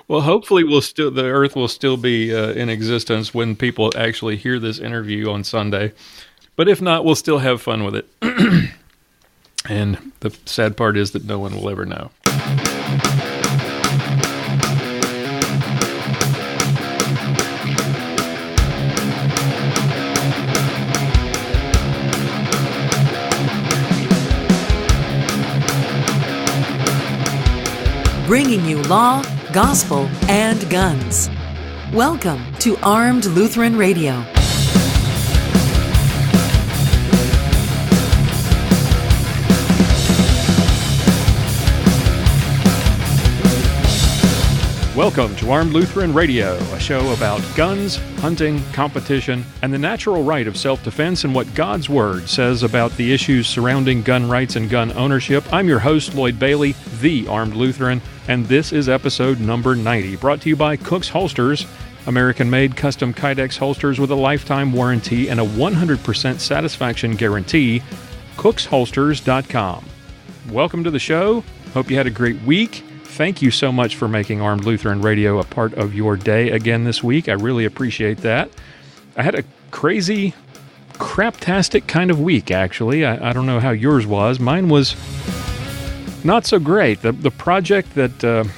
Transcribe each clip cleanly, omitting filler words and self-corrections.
Well, hopefully the Earth will still be in existence when people actually hear this interview on Sunday. But if not, we'll still have fun with it. And the sad part is that no one will ever know. Bringing you law, gospel, and guns. Welcome to Armed Lutheran Radio. Welcome to Armed Lutheran Radio, a show about guns, hunting, competition, and the natural right of self-defense and what God's Word says about the issues surrounding gun rights and gun ownership. I'm your host, Lloyd Bailey, the Armed Lutheran, and this is episode number 90, brought to you by Cook's Holsters, American-made custom Kydex holsters with a lifetime warranty and a 100% satisfaction guarantee, cooksholsters.com. Welcome to the show. Hope you had a great week. Thank you so much for making Armed Lutheran Radio a part of your day again this week. I really appreciate that. I had a crazy, craptastic kind of week, actually. I don't know how yours was. Mine was not so great. The project that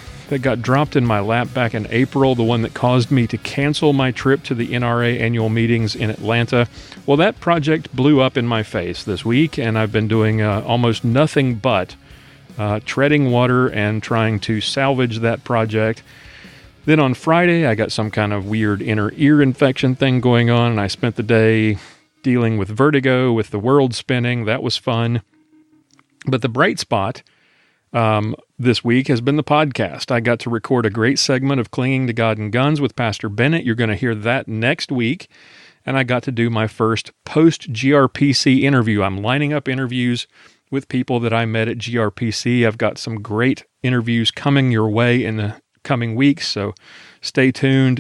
got dropped in my lap back in April, the one that caused me to cancel my trip to the NRA annual meetings in Atlanta, well, that project blew up in my face this week, and I've been doing almost nothing but treading water and trying to salvage that project. Then on Friday, I got some kind of weird inner ear infection thing going on, and I spent the day dealing with vertigo, with the world spinning. That was fun. But the bright spot this week has been the podcast. I got to record a great segment of Clinging to God and Guns with Pastor Bennett. You're going to hear that next week. And I got to do my first post-GRPC interview. I'm lining up interviews with people that I met at GRPC. I've got some great interviews coming your way in the coming weeks, so stay tuned.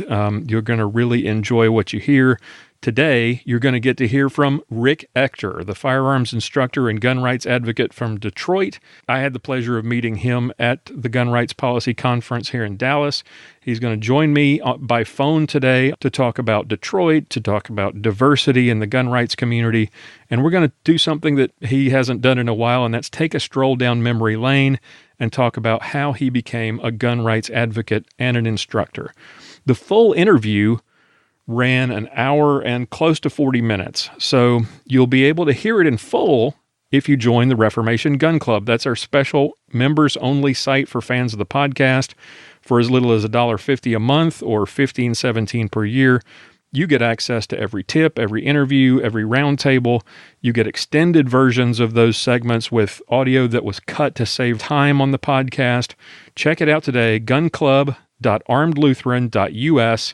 You're going to really enjoy what you hear. Today, you're going to get to hear from Rick Ector, the firearms instructor and gun rights advocate from Detroit. I had the pleasure of meeting him at the Gun Rights Policy Conference here in Dallas. He's going to join me by phone today to talk about Detroit, to talk about diversity in the gun rights community, and we're going to do something that he hasn't done in a while, and that's take a stroll down memory lane and talk about how he became a gun rights advocate and an instructor. The full interview ran an hour and close to 40 minutes. So you'll be able to hear it in full if you join the Reformation Gun Club. That's our special members-only site for fans of the podcast. For as little as $1.50 a month or $15.17 per year, you get access to every tip, every interview, every roundtable. You get extended versions of those segments with audio that was cut to save time on the podcast. Check it out today, gunclub.armedlutheran.us.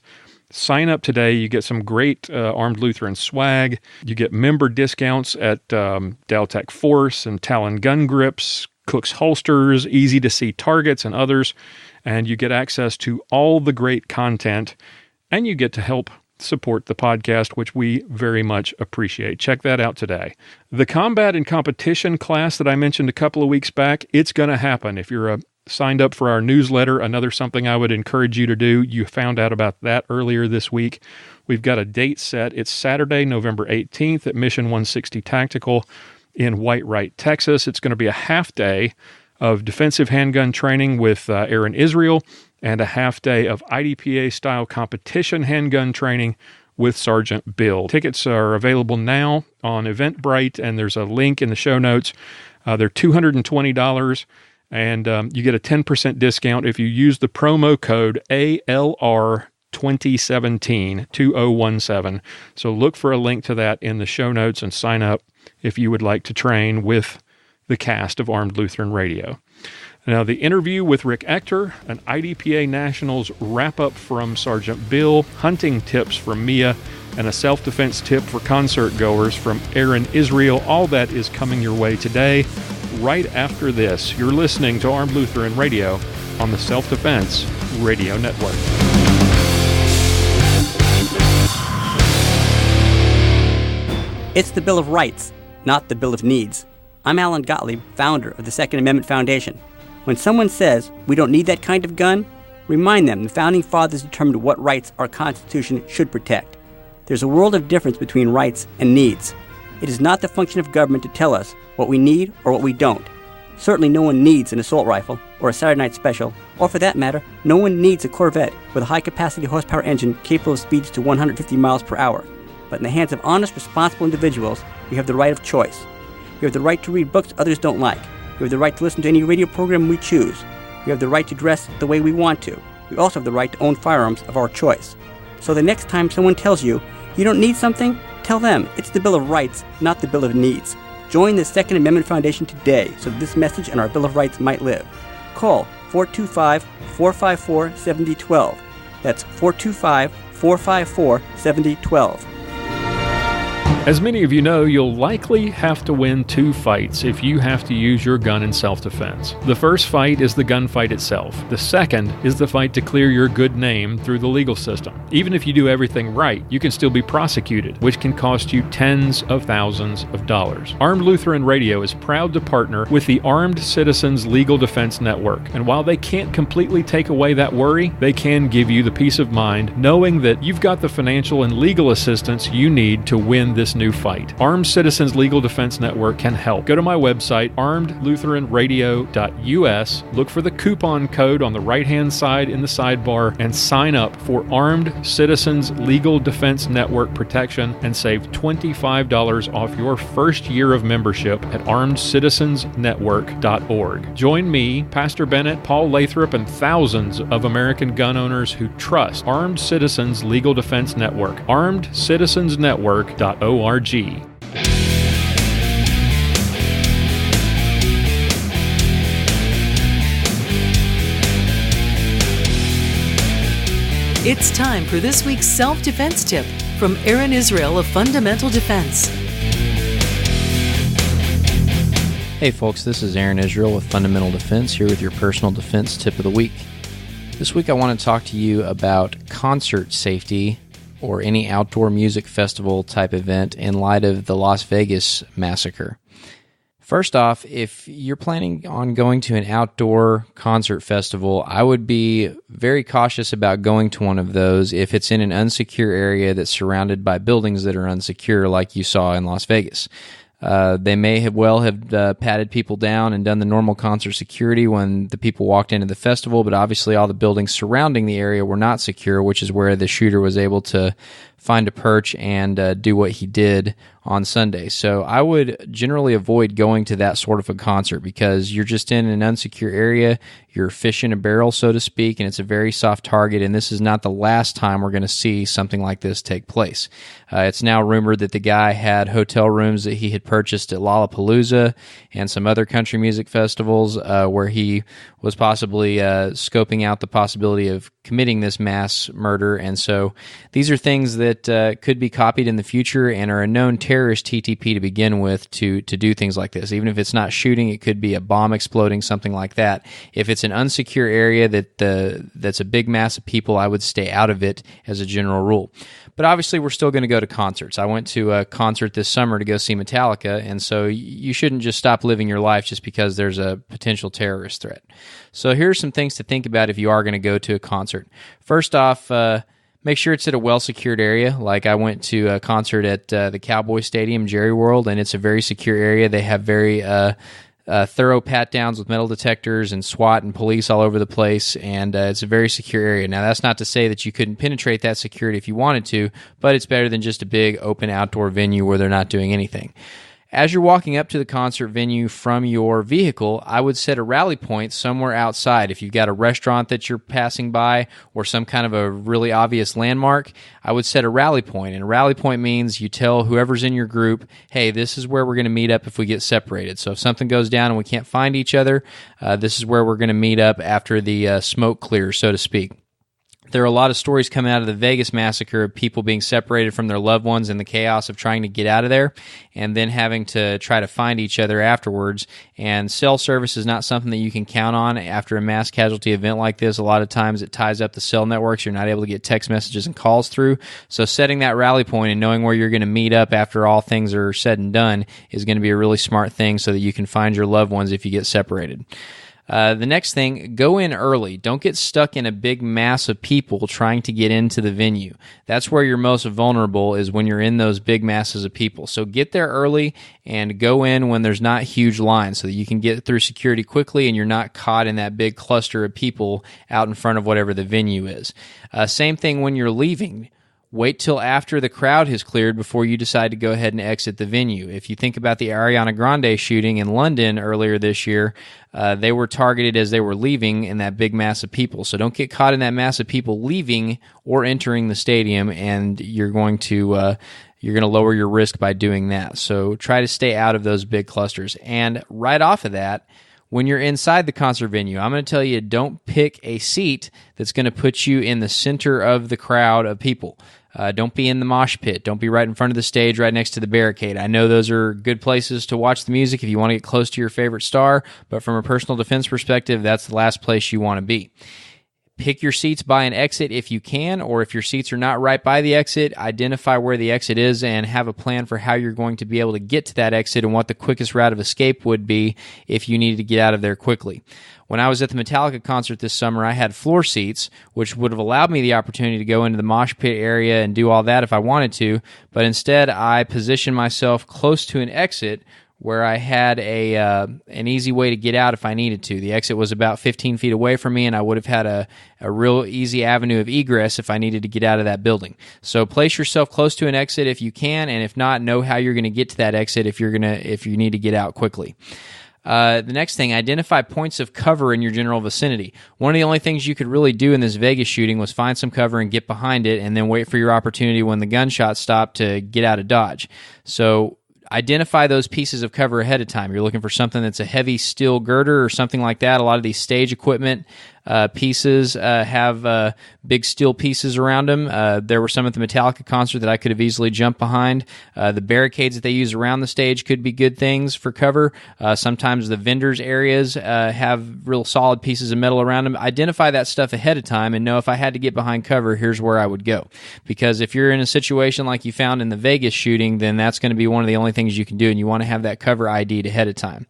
Sign up today. You get some great Armed Lutheran swag. You get member discounts at Deltec Force and Talon Gun Grips, Cook's Holsters, Easy to See Targets, and others. And you get access to all the great content, and you get to help support the podcast, which we very much appreciate. Check that out today. The combat and competition class that I mentioned a couple of weeks back, it's going to happen. If you're signed up for our newsletter, another something I would encourage you to do. You found out about that earlier this week. We've got a date set. It's Saturday, November 18th at Mission 160 Tactical in Whitewright, Texas. It's going to be a half day of defensive handgun training with Aaron Israel and a half day of IDPA-style competition handgun training with Sergeant Bill. Tickets are available now on Eventbrite, and there's a link in the show notes. They're $220. And you get a 10% discount if you use the promo code ALR2017, 2017. So look for a link to that in the show notes and sign up if you would like to train with the cast of Armed Lutheran Radio. Now, the interview with Rick Ector, an IDPA Nationals wrap-up from Sergeant Bill, hunting tips from Mia, and a self-defense tip for concert goers from Aaron Israel, all that is coming your way today. Right after this, you're listening to Armed Lutheran Radio on the Self-Defense Radio Network. It's the Bill of Rights, not the Bill of Needs. I'm Alan Gottlieb, founder of the Second Amendment Foundation. When someone says we don't need that kind of gun, Remind them the Founding Fathers determined what rights our Constitution should protect. There's a world of difference between rights and needs. It is not the function of government to tell us what we need or what we don't. Certainly no one needs an assault rifle or a Saturday Night Special, or for that matter, no one needs a Corvette with a high-capacity horsepower engine capable of speeds to 150 miles per hour. But in the hands of honest, responsible individuals, we have the right of choice. We have the right to read books others don't like. We have the right to listen to any radio program we choose. We have the right to dress the way we want to. We also have the right to own firearms of our choice. So the next time someone tells you you don't need something, tell them it's the Bill of Rights, not the Bill of Needs. Join the Second Amendment Foundation today so that this message and our Bill of Rights might live. Call 425-454-7012. That's 425-454-7012. As many of you know, you'll likely have to win 2 fights if you have to use your gun in self-defense. The first fight is the gunfight itself. The second is the fight to clear your good name through the legal system. Even if you do everything right, you can still be prosecuted, which can cost you tens of thousands of dollars. Armed Lutheran Radio is proud to partner with the Armed Citizens Legal Defense Network, and while they can't completely take away that worry, they can give you the peace of mind knowing that you've got the financial and legal assistance you need to win this new fight. Armed Citizens Legal Defense Network can help. Go to my website, armedlutheranradio.us, look for the coupon code on the right-hand side in the sidebar, and sign up for Armed Citizens Legal Defense Network protection and save $25 off your first year of membership at armedcitizensnetwork.org. Join me, Pastor Bennett, Paul Lathrop, and thousands of American gun owners who trust Armed Citizens Legal Defense Network. armedcitizensnetwork.org. It's time for this week's self-defense tip from Aaron Israel of Fundamental Defense. Hey folks, this is Aaron Israel with Fundamental Defense here with your personal defense tip of the week. This week I want to talk to you about concert safety or any outdoor music festival type event in light of the Las Vegas massacre. First off, if you're planning on going to an outdoor concert festival, I would be very cautious about going to one of those if it's in an unsecure area that's surrounded by buildings that are unsecure like you saw in Las Vegas. They may have patted people down and done the normal concert security when the people walked into the festival, but obviously all the buildings surrounding the area were not secure, which is where the shooter was able to find a perch and do what he did on Sunday. So I would generally avoid going to that sort of a concert because you're just in an unsecure area, you're fish in a barrel, so to speak, and it's a very soft target, and this is not the last time we're going to see something like this take place. It's now rumored that the guy had hotel rooms that he had purchased at Lollapalooza and some other country music festivals where he was possibly scoping out the possibility of committing this mass murder, and so these are things that could be copied in the future and are a known terrorist TTP to begin with to do things like this. Even if it's not shooting, it could be a bomb exploding, something like that. If it's an unsecure area that's a big mass of people, I would stay out of it as a general rule. But obviously, we're still going to go to concerts. I went to a concert this summer to go see Metallica, and so you shouldn't just stop living your life just because there's a potential terrorist threat. So here's some things to think about if you are going to go to a concert. First off, make sure it's at a well-secured area. Like I went to a concert at the Cowboy Stadium, Jerry World, and it's a very secure area. They have very thorough pat-downs with metal detectors and SWAT and police all over the place, and it's a very secure area. Now, that's not to say that you couldn't penetrate that security if you wanted to, but it's better than just a big open outdoor venue where they're not doing anything. As you're walking up to the concert venue from your vehicle, I would set a rally point somewhere outside. If you've got a restaurant that you're passing by or some kind of a really obvious landmark, I would set a rally point. And a rally point means you tell whoever's in your group, hey, this is where we're going to meet up if we get separated. So if something goes down and we can't find each other, this is where we're going to meet up after the smoke clears, so to speak. There are a lot of stories coming out of the Vegas massacre of people being separated from their loved ones in the chaos of trying to get out of there and then having to try to find each other afterwards. And cell service is not something that you can count on after a mass casualty event like this. A lot of times it ties up the cell networks. You're not able to get text messages and calls through. So setting that rally point and knowing where you're going to meet up after all things are said and done is going to be a really smart thing so that you can find your loved ones if you get separated. The next thing, go in early. Don't get stuck in a big mass of people trying to get into the venue. That's where you're most vulnerable, is when you're in those big masses of people. So get there early and go in when there's not huge lines so that you can get through security quickly and you're not caught in that big cluster of people out in front of whatever the venue is. Same thing when you're leaving. Wait till after the crowd has cleared before you decide to go ahead and exit the venue. If you think about the Ariana Grande shooting in London earlier this year, they were targeted as they were leaving in that big mass of people. So don't get caught in that mass of people leaving or entering the stadium, and you're going to lower your risk by doing that. So try to stay out of those big clusters. And right off of that, when you're inside the concert venue, I'm going to tell you, don't pick a seat that's going to put you in the center of the crowd of people. Don't be in the mosh pit. Don't be right in front of the stage, right next to the barricade. I know those are good places to watch the music if you want to get close to your favorite star, but from a personal defense perspective, that's the last place you want to be. Pick your seats by an exit if you can, or if your seats are not right by the exit, identify where the exit is and have a plan for how you're going to be able to get to that exit and what the quickest route of escape would be if you needed to get out of there quickly. When I was at the Metallica concert this summer, I had floor seats, which would have allowed me the opportunity to go into the mosh pit area and do all that if I wanted to, but instead I positioned myself close to an exit where I had an easy way to get out if I needed to. The exit was about 15 feet away from me, and I would have had a real easy avenue of egress if I needed to get out of that building. So place yourself close to an exit if you can, and if not, know how you're going to get to that exit if you need to get out quickly. The next thing, identify points of cover in your general vicinity. One of the only things you could really do in this Vegas shooting was find some cover and get behind it, and then wait for your opportunity when the gunshot stopped to get out of Dodge. So identify those pieces of cover ahead of time. You're looking for something that's a heavy steel girder or something like that. A lot of these stage equipment pieces have big steel pieces around them. There were some at the Metallica concert that I could have easily jumped behind. The barricades that they use around the stage could be good things for cover. Sometimes the vendors' areas have real solid pieces of metal around them. Identify that stuff ahead of time and know if I had to get behind cover, here's where I would go. Because if you're in a situation like you found in the Vegas shooting, then that's going to be one of the only things you can do, and you want to have that cover ID'd ahead of time.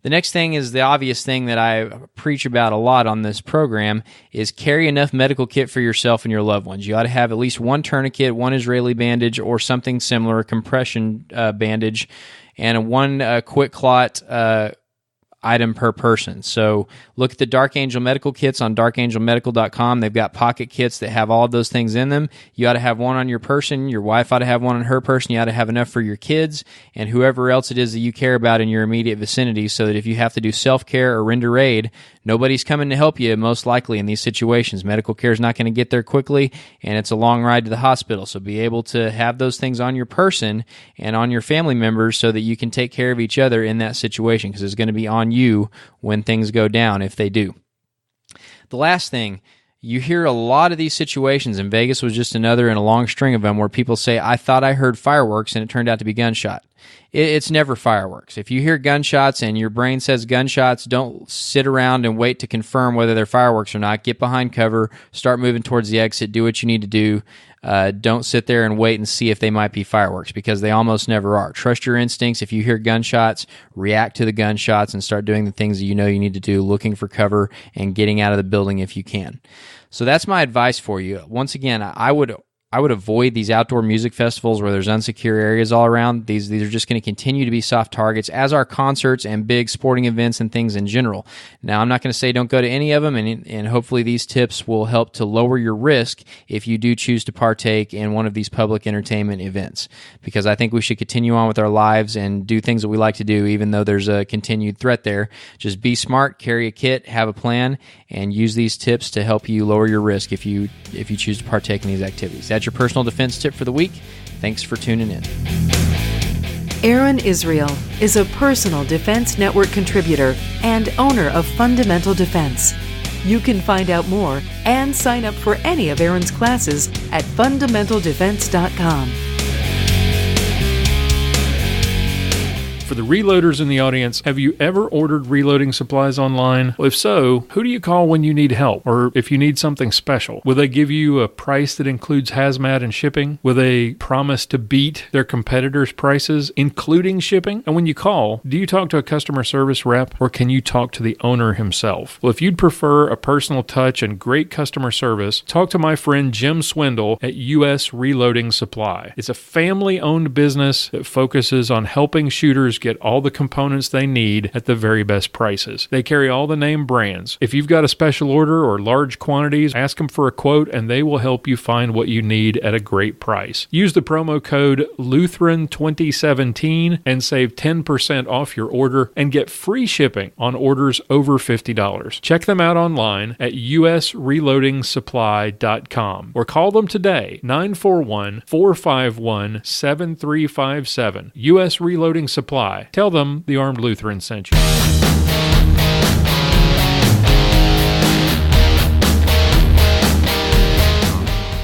The next thing is the obvious thing that I preach about a lot on this program is carry enough medical kit for yourself and your loved ones. You ought to have at least one tourniquet, one Israeli bandage, or something similar, a compression bandage, and one quick clot item per person. So look at the Dark Angel medical kits on darkangelmedical.com. They've got pocket kits that have all of those things in them. You ought to have one on your person. Your wife ought to have one on her person. You ought to have enough for your kids and whoever else it is that you care about in your immediate vicinity, so that if you have to do self-care or render aid, nobody's coming to help you most likely in these situations. Medical care is not going to get there quickly, and it's a long ride to the hospital. So be able to have those things on your person and on your family members so that you can take care of each other in that situation, because it's going to be on you when things go down if they do. The last thing, you hear a lot of these situations, and Vegas was just another in a long string of them, where people say, I thought I heard fireworks and it turned out to be gunshot. It's never fireworks. If you hear gunshots and your brain says gunshots, don't sit around and wait to confirm whether they're fireworks or not. Get behind cover, start moving towards the exit, do what you need to do. Don't sit there and wait and see if they might be fireworks, because they almost never are. Trust your instincts. If you hear gunshots, react to the gunshots and start doing the things that you know you need to do, looking for cover and getting out of the building if you can. So that's my advice for you. Once again, I would avoid these outdoor music festivals where there's unsecure areas all around. These are just going to continue to be soft targets, as are concerts and big sporting events and things in general. Now, I'm not going to say don't go to any of them, and hopefully these tips will help to lower your risk if you do choose to partake in one of these public entertainment events, because I think we should continue on with our lives and do things that we like to do, even though there's a continued threat there. Just be smart, carry a kit, have a plan, and use these tips to help you lower your risk if you choose to partake in these activities. That's your personal defense tip for the week. Thanks for tuning in. Aaron Israel is a Personal Defense Network contributor and owner of Fundamental Defense. You can find out more and sign up for any of Aaron's classes at fundamentaldefense.com. For the reloaders in the audience, have you ever ordered reloading supplies online? Well, if so, who do you call when you need help, or if you need something special? Will they give you a price that includes hazmat and shipping? Will they promise to beat their competitors' prices, including shipping? And when you call, do you talk to a customer service rep, or can you talk to the owner himself? Well, if you'd prefer a personal touch and great customer service, talk to my friend Jim Swindle at U.S. Reloading Supply. It's a family-owned business that focuses on helping shooters get all the components they need at the very best prices. They carry all the name brands. If you've got a special order or large quantities, ask them for a quote and they will help you find what you need at a great price. Use the promo code Lutheran2017 and save 10% off your order and get free shipping on orders over $50. Check them out online at usreloadingsupply.com or call them today, 941-451-7357. U.S. Reloading Supply. Tell them the Armed Lutheran sent you.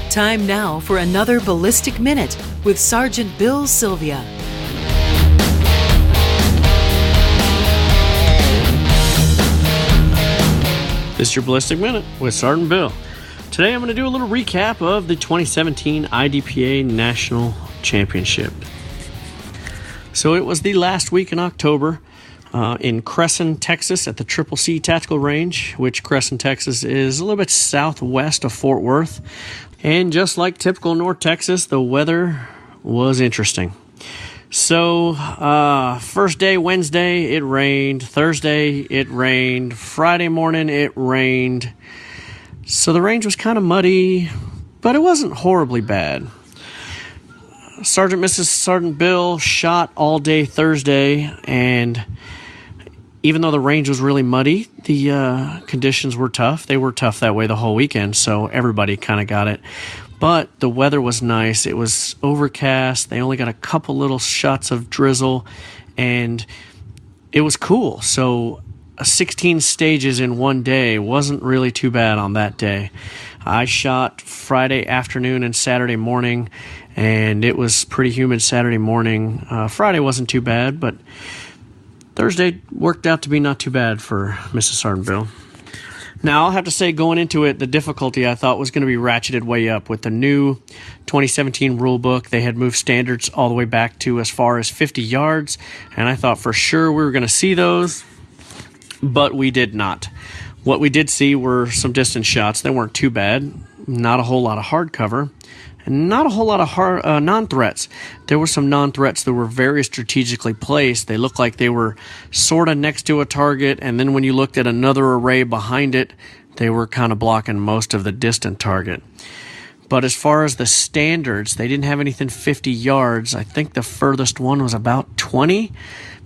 Time now for another Ballistic Minute with Sergeant Bill Sylvia. This is your Ballistic Minute with Sergeant Bill. Today I'm going to do a little recap of the 2017 IDPA National Championship. So it was the last week in October in Crescent, Texas at the CCC Tactical Range, which Crescent, Texas is a little bit southwest of Fort Worth. And just like typical North Texas, the weather was interesting. So, first day, Wednesday, it rained. Thursday, it rained. Friday morning, it rained. So the range was kind of muddy, but it wasn't horribly bad. Sergeant Mrs. Sergeant Bill shot all day Thursday, and even though the range was really muddy, the conditions were tough. They were tough that way the whole weekend, so everybody kind of got it. But the weather was nice. It was overcast. They only got a couple little shots of drizzle, and it was cool. So 16 stages in one day wasn't really too bad on that day. I shot Friday afternoon and Saturday morning, and it was pretty humid Saturday morning. Friday wasn't too bad, but Thursday worked out to be not too bad for Mrs. Sergeant Bill. Now, I'll have to say, going into it, the difficulty I thought was going to be ratcheted way up. With the new 2017 rule book, they had moved standards all the way back to as far as 50 yards, and I thought for sure we were going to see those, but we did not. What we did see were some distance shots. They weren't too bad, not a whole lot of hard cover, and not a whole lot of non-threats. There were some non-threats that were very strategically placed. They looked like they were sort of next to a target, and then when you looked at another array behind it, they were kind of blocking most of the distant target. But as far as the standards, they didn't have anything 50 yards. I think the furthest one was about 20,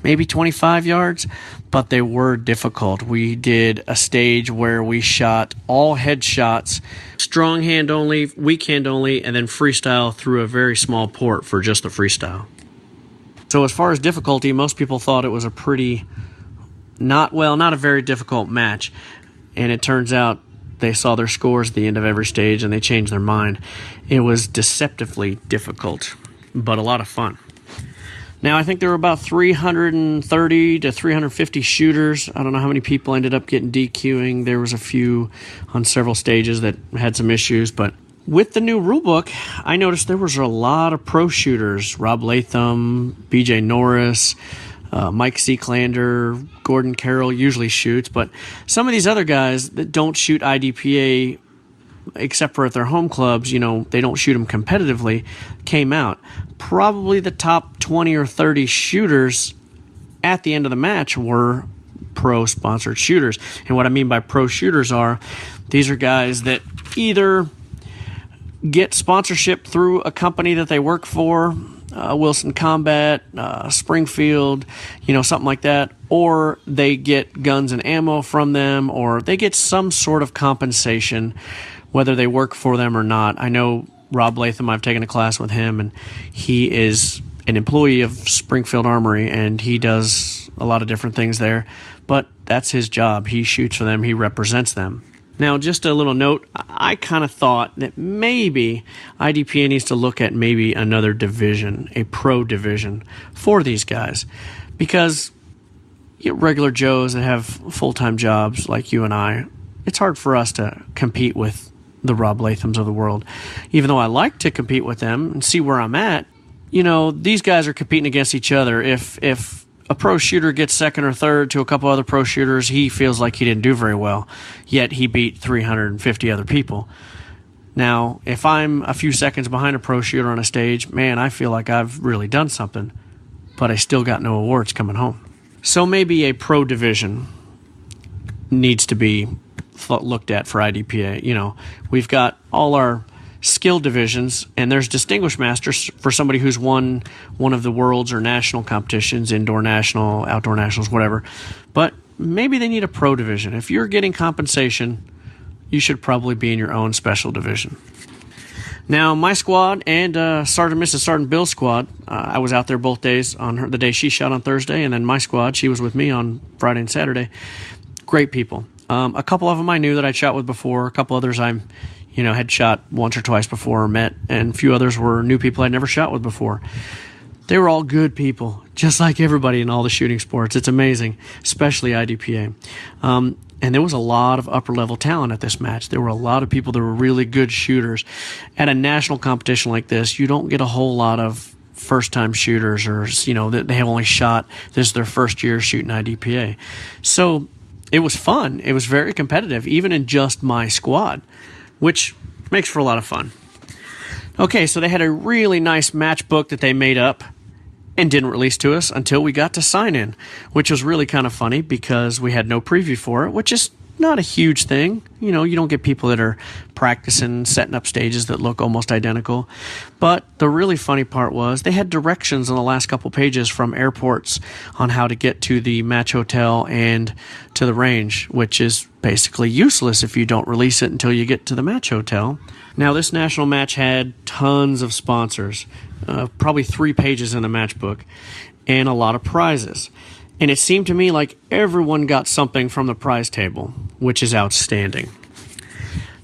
maybe 25 yards, but they were difficult. We did a stage where we shot all headshots, strong hand only, weak hand only, and then freestyle through a very small port for just the freestyle. So as far as difficulty, most people thought it was a pretty, not a very difficult match. And it turns out they saw their scores at the end of every stage and they changed their mind. It was deceptively difficult, but a lot of fun. Now, I think there were about 330 to 350 shooters. I don't know how many people ended up getting DQing. There was a few on several stages that had some issues. But with the new rulebook, I noticed there was a lot of pro shooters. Rob Latham, BJ Norris, Mike Seeklander, Gordon Carroll usually shoots. But some of these other guys that don't shoot IDPA except for at their home clubs, they don't shoot them competitively, came out. Probably the top 20 or 30 shooters at the end of the match were pro-sponsored shooters. And what I mean by pro shooters these are guys that either get sponsorship through a company that they work for, Wilson Combat, Springfield, something like that, or they get guns and ammo from them, or they get some sort of compensation, whether they work for them or not. I know Rob Latham, I've taken a class with him, and he is an employee of Springfield Armory, and he does a lot of different things there, but that's his job. He shoots for them. He represents them. Now, just a little note, I kind of thought that maybe IDPA needs to look at maybe another division, a pro division for these guys, Because regular Joes that have full-time jobs like you and I, it's hard for us to compete with the Rob Lathams of the world. Even though I like to compete with them and see where I'm at, these guys are competing against each other. If a pro shooter gets second or third to a couple other pro shooters, he feels like he didn't do very well, yet he beat 350 other people. Now, if I'm a few seconds behind a pro shooter on a stage, man, I feel like I've really done something, but I still got no awards coming home. So maybe a pro division needs to be looked at for IDPA. We've got all our skill divisions, and there's distinguished masters for somebody who's won one of the world's or national competitions, indoor national, outdoor nationals, whatever. But maybe they need a pro division. If you're getting compensation, you should probably be in your own special division. Now, my squad and Sergeant Bill's squad, I was out there both days on the day she shot on Thursday, and then my squad, she was with me on Friday and Saturday. Great people. A couple of them I knew that I'd shot with before. A couple others I had shot once or twice before or met, and a few others were new people I'd never shot with before. They were all good people, just like everybody in all the shooting sports. It's amazing, especially IDPA. And there was a lot of upper-level talent at this match. There were a lot of people that were really good shooters. At a national competition like this, you don't get a whole lot of first-time shooters or, that they have only shot, this is their first year shooting IDPA. So it was fun. It was very competitive, even in just my squad, which makes for a lot of fun. Okay, so they had a really nice match book that they made up and didn't release to us until we got to sign-in, which was really kind of funny because we had no preview for it, which is not a huge thing. You don't get people that are practicing, setting up stages that look almost identical. But the really funny part was they had directions on the last couple pages from airports on how to get to the match hotel and to the range, which is basically useless if you don't release it until you get to the match hotel. Now, this national match had tons of sponsors, probably 3 pages in the match book, and a lot of prizes. And it seemed to me like everyone got something from the prize table, which is outstanding.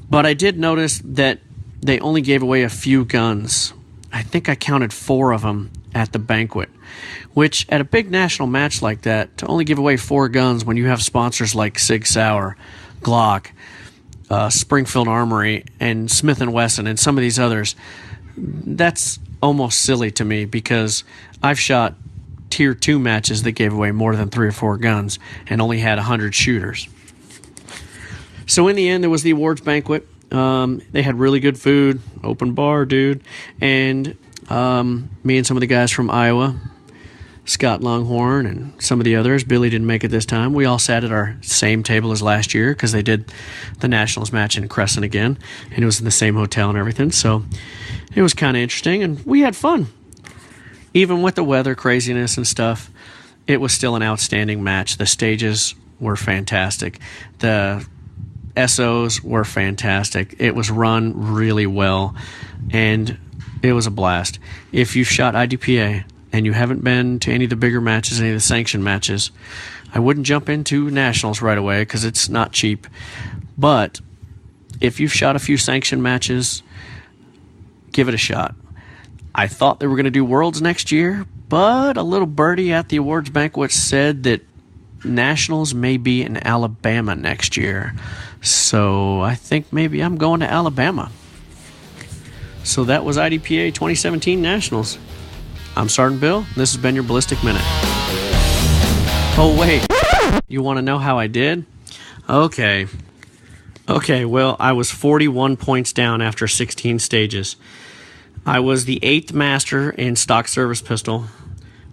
But I did notice that they only gave away a few guns. I think I counted 4 of them at the banquet, which at a big national match like that, to only give away 4 guns when you have sponsors like Sig Sauer, Glock, Springfield Armory, and Smith & Wesson, and some of these others, that's almost silly to me because I've shot Tier 2 matches that gave away more than 3 or 4 guns and only had 100 shooters. So in the end, there was the awards banquet. They had really good food, open bar, dude, and me and some of the guys from Iowa, Scott Longhorn and some of the others, Billy didn't make it this time. We all sat at our same table as last year because they did the Nationals match in Crescent again, and it was in the same hotel and everything, so it was kind of interesting, and we had fun. Even with the weather craziness and stuff, it was still an outstanding match. The stages were fantastic. The SOs were fantastic. It was run really well, and it was a blast. If you've shot IDPA and you haven't been to any of the bigger matches, any of the sanctioned matches, I wouldn't jump into Nationals right away because it's not cheap. But if you've shot a few sanctioned matches, give it a shot. I thought they were going to do Worlds next year, but a little birdie at the awards banquet said that Nationals may be in Alabama next year. So I think maybe I'm going to Alabama. So that was IDPA 2017 Nationals. I'm Sergeant Bill, and this has been your Ballistic Minute. Oh, wait. You want to know how I did? Okay, well, I was 41 points down after 16 stages. I was the 8th master in stock service pistol.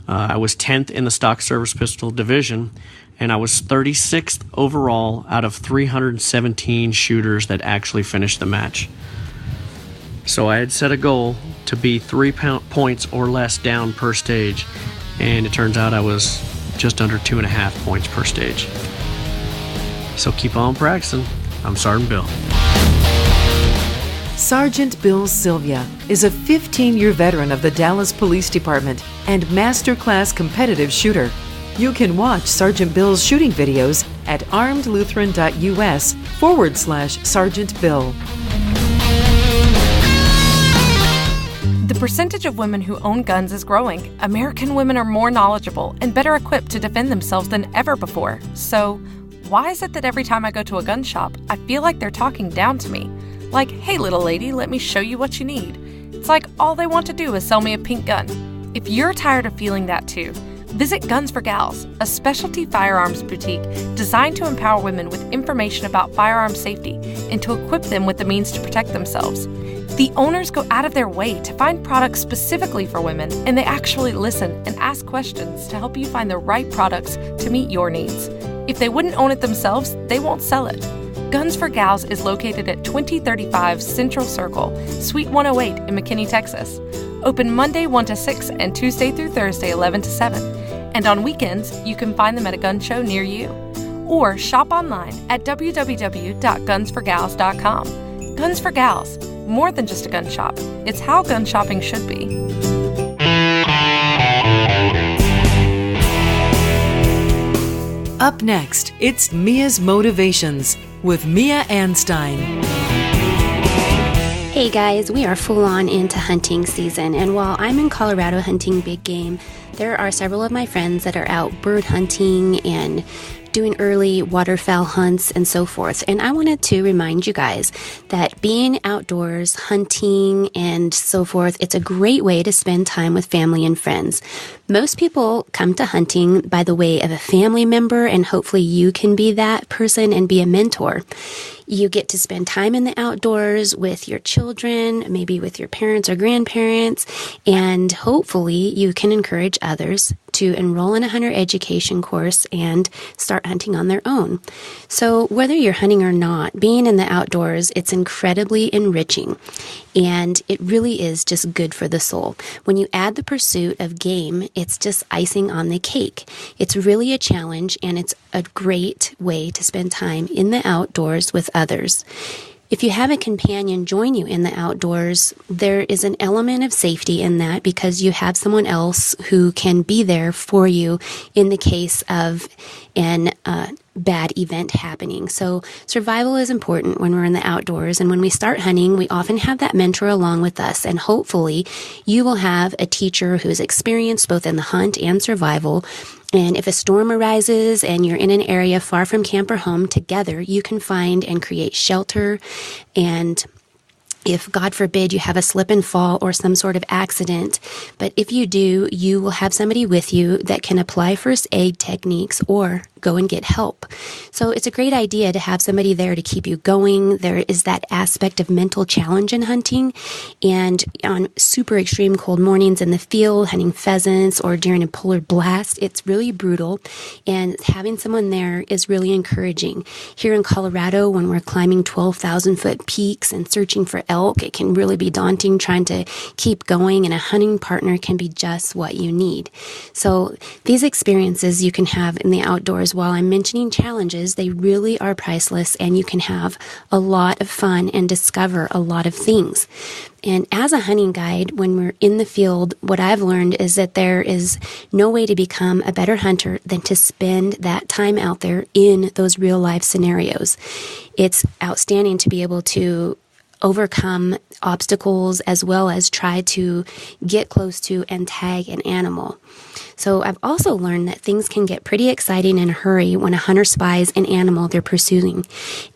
I was 10th in the stock service pistol division, and I was 36th overall out of 317 shooters that actually finished the match. So I had set a goal to be 3 points or less down per stage, and it turns out I was just under 2.5 points per stage. So keep on practicing. I'm Sergeant Bill. Sergeant Bill Sylvia is a 15-year veteran of the Dallas Police Department and master-class competitive shooter. You can watch Sergeant Bill's shooting videos at armedlutheran.us/Sergeant Bill. The percentage of women who own guns is growing. American women are more knowledgeable and better equipped to defend themselves than ever before. So, why is it that every time I go to a gun shop, I feel like they're talking down to me? Like, hey little lady, let me show you what you need. It's like all they want to do is sell me a pink gun. If you're tired of feeling that too, visit Guns for Gals, a specialty firearms boutique designed to empower women with information about firearm safety and to equip them with the means to protect themselves. The owners go out of their way to find products specifically for women, and they actually listen and ask questions to help you find the right products to meet your needs. If they wouldn't own it themselves, they won't sell it. Guns for Gals is located at 2035 Central Circle, Suite 108 in McKinney, Texas. Open Monday 1 to 6 and Tuesday through Thursday 11 to 7. And on weekends, you can find them at a gun show near you. Or shop online at www.gunsforgals.com. Guns for Gals, more than just a gun shop. It's how gun shopping should be. Up next, it's Mia's Motivations with Mia Anstein. Hey guys, we are full on into hunting season, and while I'm in Colorado hunting big game, there are several of my friends that are out bird hunting and doing early waterfowl hunts and so forth. And I wanted to remind you guys that being outdoors, hunting and so forth, it's a great way to spend time with family and friends. Most people come to hunting by the way of a family member, and hopefully you can be that person and be a mentor. You get to spend time in the outdoors with your children, maybe with your parents or grandparents, and hopefully you can encourage others to enroll in a hunter education course and start hunting on their own. So whether you're hunting or not, being in the outdoors, it's incredibly enriching, and it really is just good for the soul. When you add the pursuit of game, it's just icing on the cake. It's really a challenge, and it's a great way to spend time in the outdoors with others. If you have a companion join you in the outdoors, there is an element of safety in that because you have someone else who can be there for you in the case of an bad event happening. So survival is important when we're in the outdoors, and when we start hunting, we often have that mentor along with us, and hopefully you will have a teacher who is experienced both in the hunt and survival. And if a storm arises and you're in an area far from camp or home, together you can find and create shelter. And if, God forbid, you have a slip and fall or some sort of accident, but if you do, you will have somebody with you that can apply first aid techniques or go and get help. So it's a great idea to have somebody there to keep you going. There is that aspect of mental challenge in hunting, and on super extreme cold mornings in the field, hunting pheasants or during a polar blast, it's really brutal, and having someone there is really encouraging. Here in Colorado, when we're climbing 12,000 foot peaks and searching for elk, it can really be daunting trying to keep going, and a hunting partner can be just what you need. So these experiences you can have in the outdoors, while I'm mentioning challenges, they really are priceless, and you can have a lot of fun and discover a lot of things. And as a hunting guide, when we're in the field, what I've learned is that there is no way to become a better hunter than to spend that time out there in those real life scenarios. It's outstanding to be able to overcome obstacles as well as try to get close to and tag an animal. So I've also learned that things can get pretty exciting in a hurry when a hunter spies an animal they're pursuing.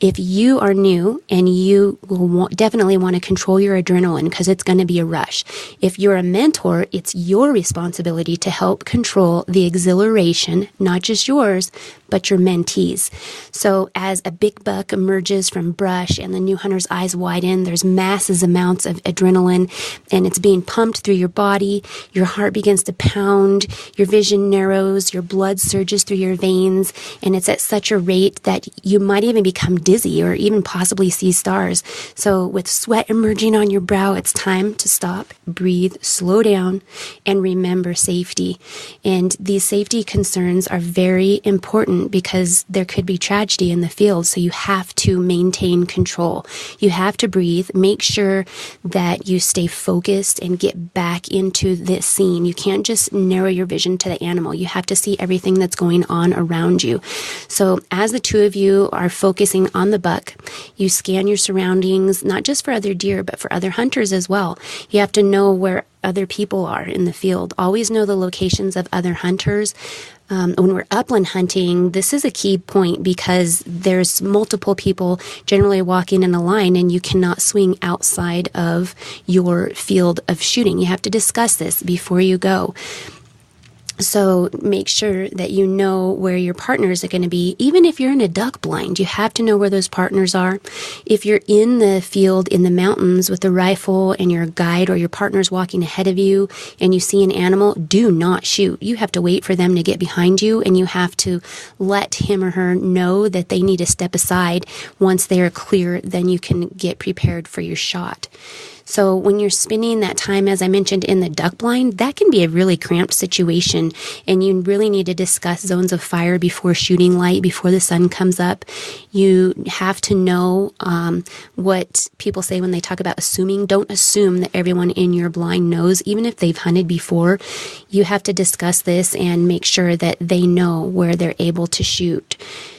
If you are new, and you will definitely want to control your adrenaline because it's going to be a rush. If you're a mentor, it's your responsibility to help control the exhilaration, not just yours, but your mentees. So as a big buck emerges from brush and the new hunter's eyes widen, there's massive amounts of adrenaline, and it's being pumped through your body. Your heart begins to pound, your vision narrows, your blood surges through your veins, and it's at such a rate that you might even become dizzy or even possibly see stars. So with sweat emerging on your brow, it's time to stop, breathe, slow down, and remember safety. And these safety concerns are very important important because there could be tragedy in the field. So you have to maintain control. You have to breathe. Make sure that you stay focused and get back into this scene. You can't just narrow your vision to the animal. You have to see everything that's going on around you. So as the two of you are focusing on the buck, you scan your surroundings, not just for other deer, but for other hunters as well. You have to know where other people are in the field. Always know the locations of other hunters. When we're upland hunting, this is a key point because there's multiple people generally walking in a line and you cannot swing outside of your field of shooting. You have to discuss this before you go. So make sure that you know where your partners are going to be. Even if you're in a duck blind, you have to know where those partners are. If you're in the field in the mountains with a rifle and your guide or your partner's walking ahead of you and you see an animal, do not shoot. You have to wait for them to get behind you, and you have to let him or her know that they need to step aside. Once they are clear, then you can get prepared for your shot. So when you're spending that time, as I mentioned, in the duck blind, that can be a really cramped situation, and you really need to discuss zones of fire before shooting light, before the sun comes up. You have to know what people say when they talk about assuming. Don't assume that everyone in your blind knows, even if they've hunted before. You have to discuss this and make sure that they know where they're able to shoot.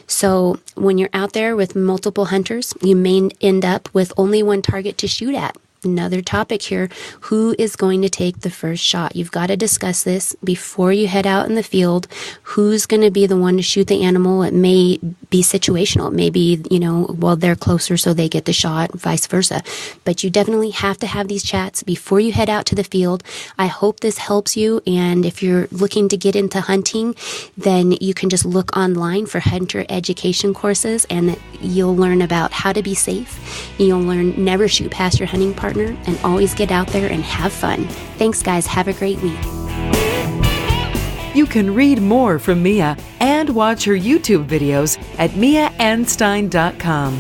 So when you're out there with multiple hunters, you may end up with only one target to shoot at. Another topic here, who is going to take the first shot? You've got to discuss this before you head out in the field. Who's going to be the one to shoot the animal? It may be situational. It may be, well, they're closer so they get the shot, vice versa. But you definitely have to have these chats before you head out to the field. I hope this helps you. And if you're looking to get into hunting, then you can just look online for hunter education courses, and you'll learn about how to be safe. You'll learn never shoot past your hunting partner, and always get out there and have fun. Thanks, guys. Have a great week. You can read more from Mia and watch her YouTube videos at miaanstein.com.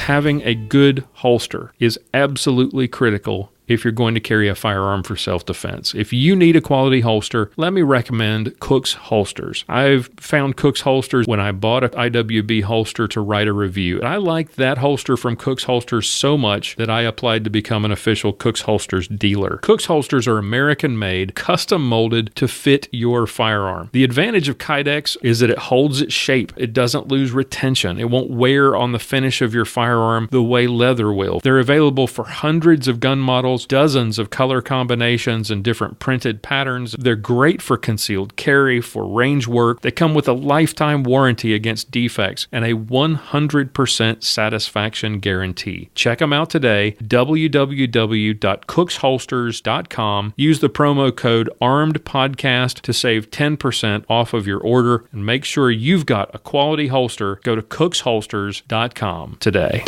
Having a good holster is absolutely critical if you're going to carry a firearm for self-defense. If you need a quality holster, let me recommend Cook's Holsters. I've found Cook's Holsters when I bought an IWB holster to write a review. I liked that holster from Cook's Holsters so much that I applied to become an official Cook's Holsters dealer. Cook's Holsters are American-made, custom-molded to fit your firearm. The advantage of Kydex is that it holds its shape. It doesn't lose retention. It won't wear on the finish of your firearm the way leather will. They're available for hundreds of gun models, dozens of color combinations and different printed patterns. They're great for concealed carry, for range work. They come with a lifetime warranty against defects and a 100% satisfaction guarantee. Check them out today, www.cooksholsters.com. Use the promo code ARMEDPODCAST to save 10% off of your order, and make sure you've got a quality holster. Go to cooksholsters.com today.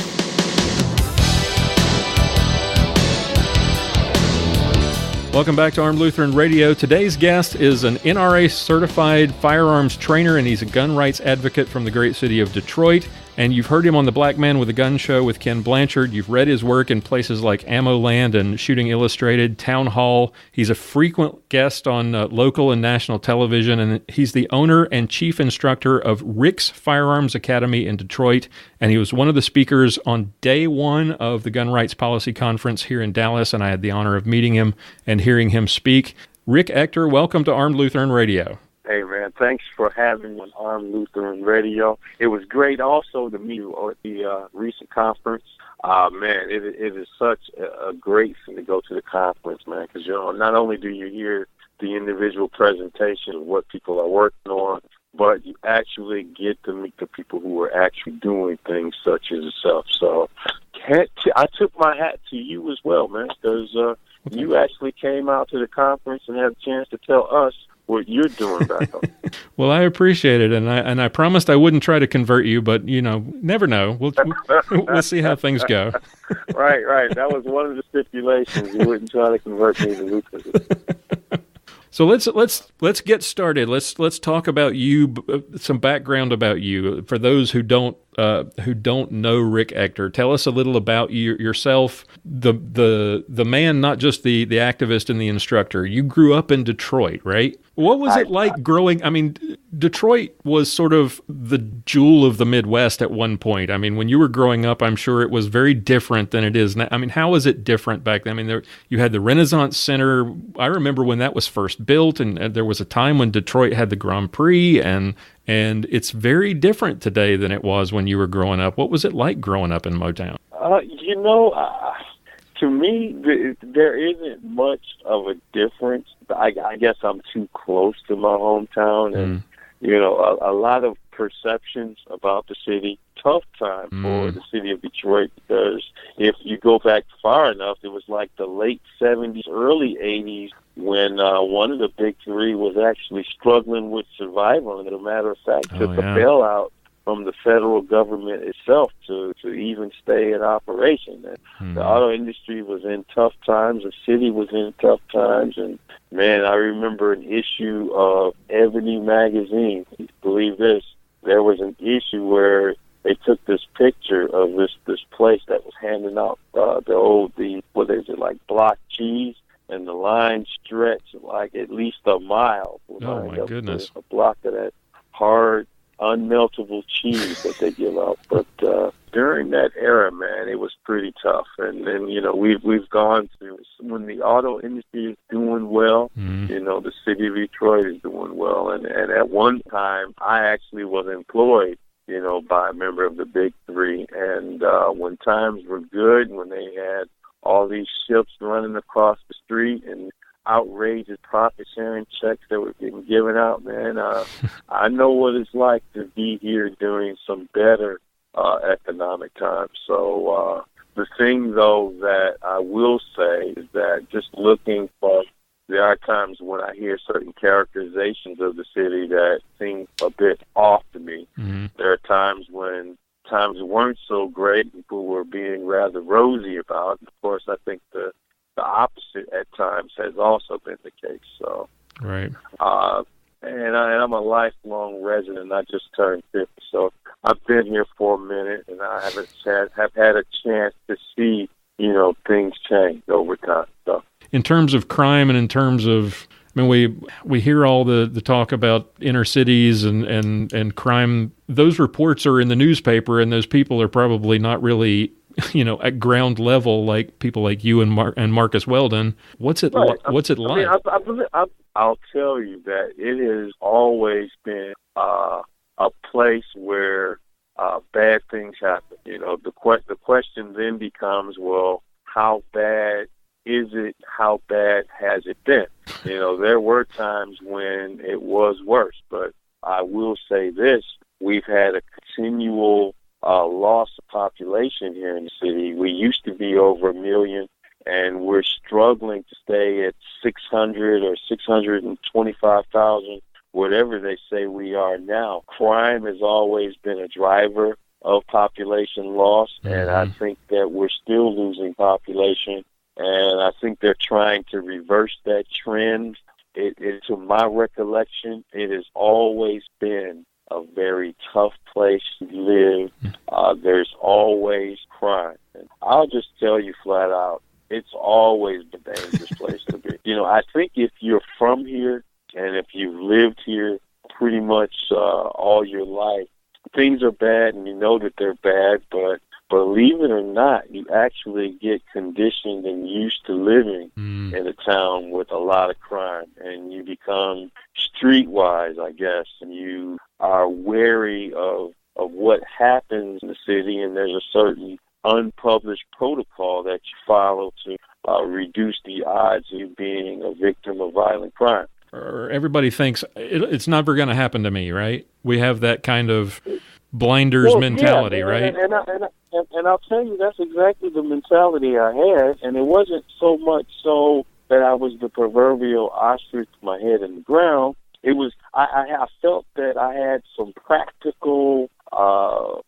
Welcome back to Armed Lutheran Radio. Today's guest is an NRA-certified firearms trainer, and he's a gun rights advocate from the great city of Detroit. And you've heard him on the Black Man with a Gun show with Ken Blanchard. You've read his work in places like Ammo Land and Shooting Illustrated, Town Hall. He's a frequent guest on local and national television, and he's the owner and chief instructor of Rick's Firearms Academy in Detroit. And he was one of the speakers on day one of the Gun Rights Policy Conference here in Dallas, and I had the honor of meeting him and hearing him speak. Rick Ector, welcome to Armed Lutheran Radio. Hey, man, thanks for having me on Armed Lutheran Radio. It was great also to meet you at the recent conference. Man, it is such a great thing to go to the conference, man, because, not only do you hear the individual presentation of what people are working on, but you actually get to meet the people who are actually doing things such as yourself. So I took my hat to you as well, man, because you actually came out to the conference and had a chance to tell us what you're doing back home. Well, I appreciate it, and I promised I wouldn't try to convert you, but never know. We'll see how things go. Right. That was one of the stipulations. You wouldn't try to convert me to Lutheran. So let's get started. Let's talk about you, some background about you for those who don't who don't know Rick Ector. Tell us a little about yourself, the man, not just the activist and the instructor. You grew up in Detroit, right? What was it like growing? I mean, Detroit was sort of the jewel of the Midwest at one point. I mean, when you were growing up, I'm sure it was very different than it is now. I mean, how was it different back then? I mean, you had the Renaissance Center. I remember when that was first built, and there was a time when Detroit had the Grand Prix, and it's very different today than it was when you were growing up. What was it like growing up in Motown? To me, there isn't much of a difference. I guess I'm too close to my hometown, and a lot of perceptions about the city. Tough time for the city of Detroit, because if you go back far enough, it was like the late 70s, early 80s, when one of the big three was actually struggling with survival, and as a matter of fact, took a bailout from the federal government itself to even stay in operation. And the auto industry was in tough times, the city was in tough times, and man, I remember an issue of Ebony magazine. Believe this, there was an issue where they took this picture of this place that was handing out block cheese, and the line stretched like at least a mile. Oh my goodness! A block of that hard, unmeltable cheese that they give out. But during that era, man, it was pretty tough. And we've gone through, when the auto industry is doing well, the city of Detroit is doing well. And at one time, I actually was employed, by a member of the big three. And when times were good, when they had all these ships running across the street and outrageous profit-sharing checks that were getting given out, man, I know what it's like to be here during some better economic times. So the thing, though, that I will say is that just looking for, there are times when I hear certain characterizations of the city that seem a bit off to me. There are times when times weren't so great, people were being rather rosy about. Of course, I think the opposite at times has also been the case. So, right. And I'm a lifelong resident. I just turned 50, so I've been here for a minute, and I have had a chance to see, things change over time. So, in terms of crime, and in terms of, I mean, we hear all the talk about inner cities and crime. Those reports are in the newspaper, and those people are probably not really, at ground level, like people like you and Marcus Weldon. What's it like? I mean, I'll tell you that it has always been a place where bad things happen. The question then becomes, well, how bad is it? How bad has it been? There were times when it was worse, but I will say this: we've had a continual loss of population here in the city. We used to be over 1 million, and we're struggling to stay at 600 or 625,000, whatever they say we are now. Crime has always been a driver of population loss, and I think that we're still losing population, and I think they're trying to reverse that trend. To my recollection, it has always been a very tough place to live. There's always crime. And I'll just tell you flat out, it's always a dangerous place to be. I think if you're from here and if you've lived here pretty much all your life, things are bad and you know that they're bad, but believe it or not, you actually get conditioned and used to living in a town with a lot of crime, and you become streetwise, I guess, and you are wary of what happens in the city, and there's a certain unpublished protocol that you follow to reduce the odds of you being a victim of violent crime. Or everybody thinks it's never going to happen to me, right? We have that kind of blinders mentality, right? And I'll tell you, that's exactly the mentality I had, and it wasn't so much so that I was the proverbial ostrich with my head in the ground. It was, I felt that I had some practical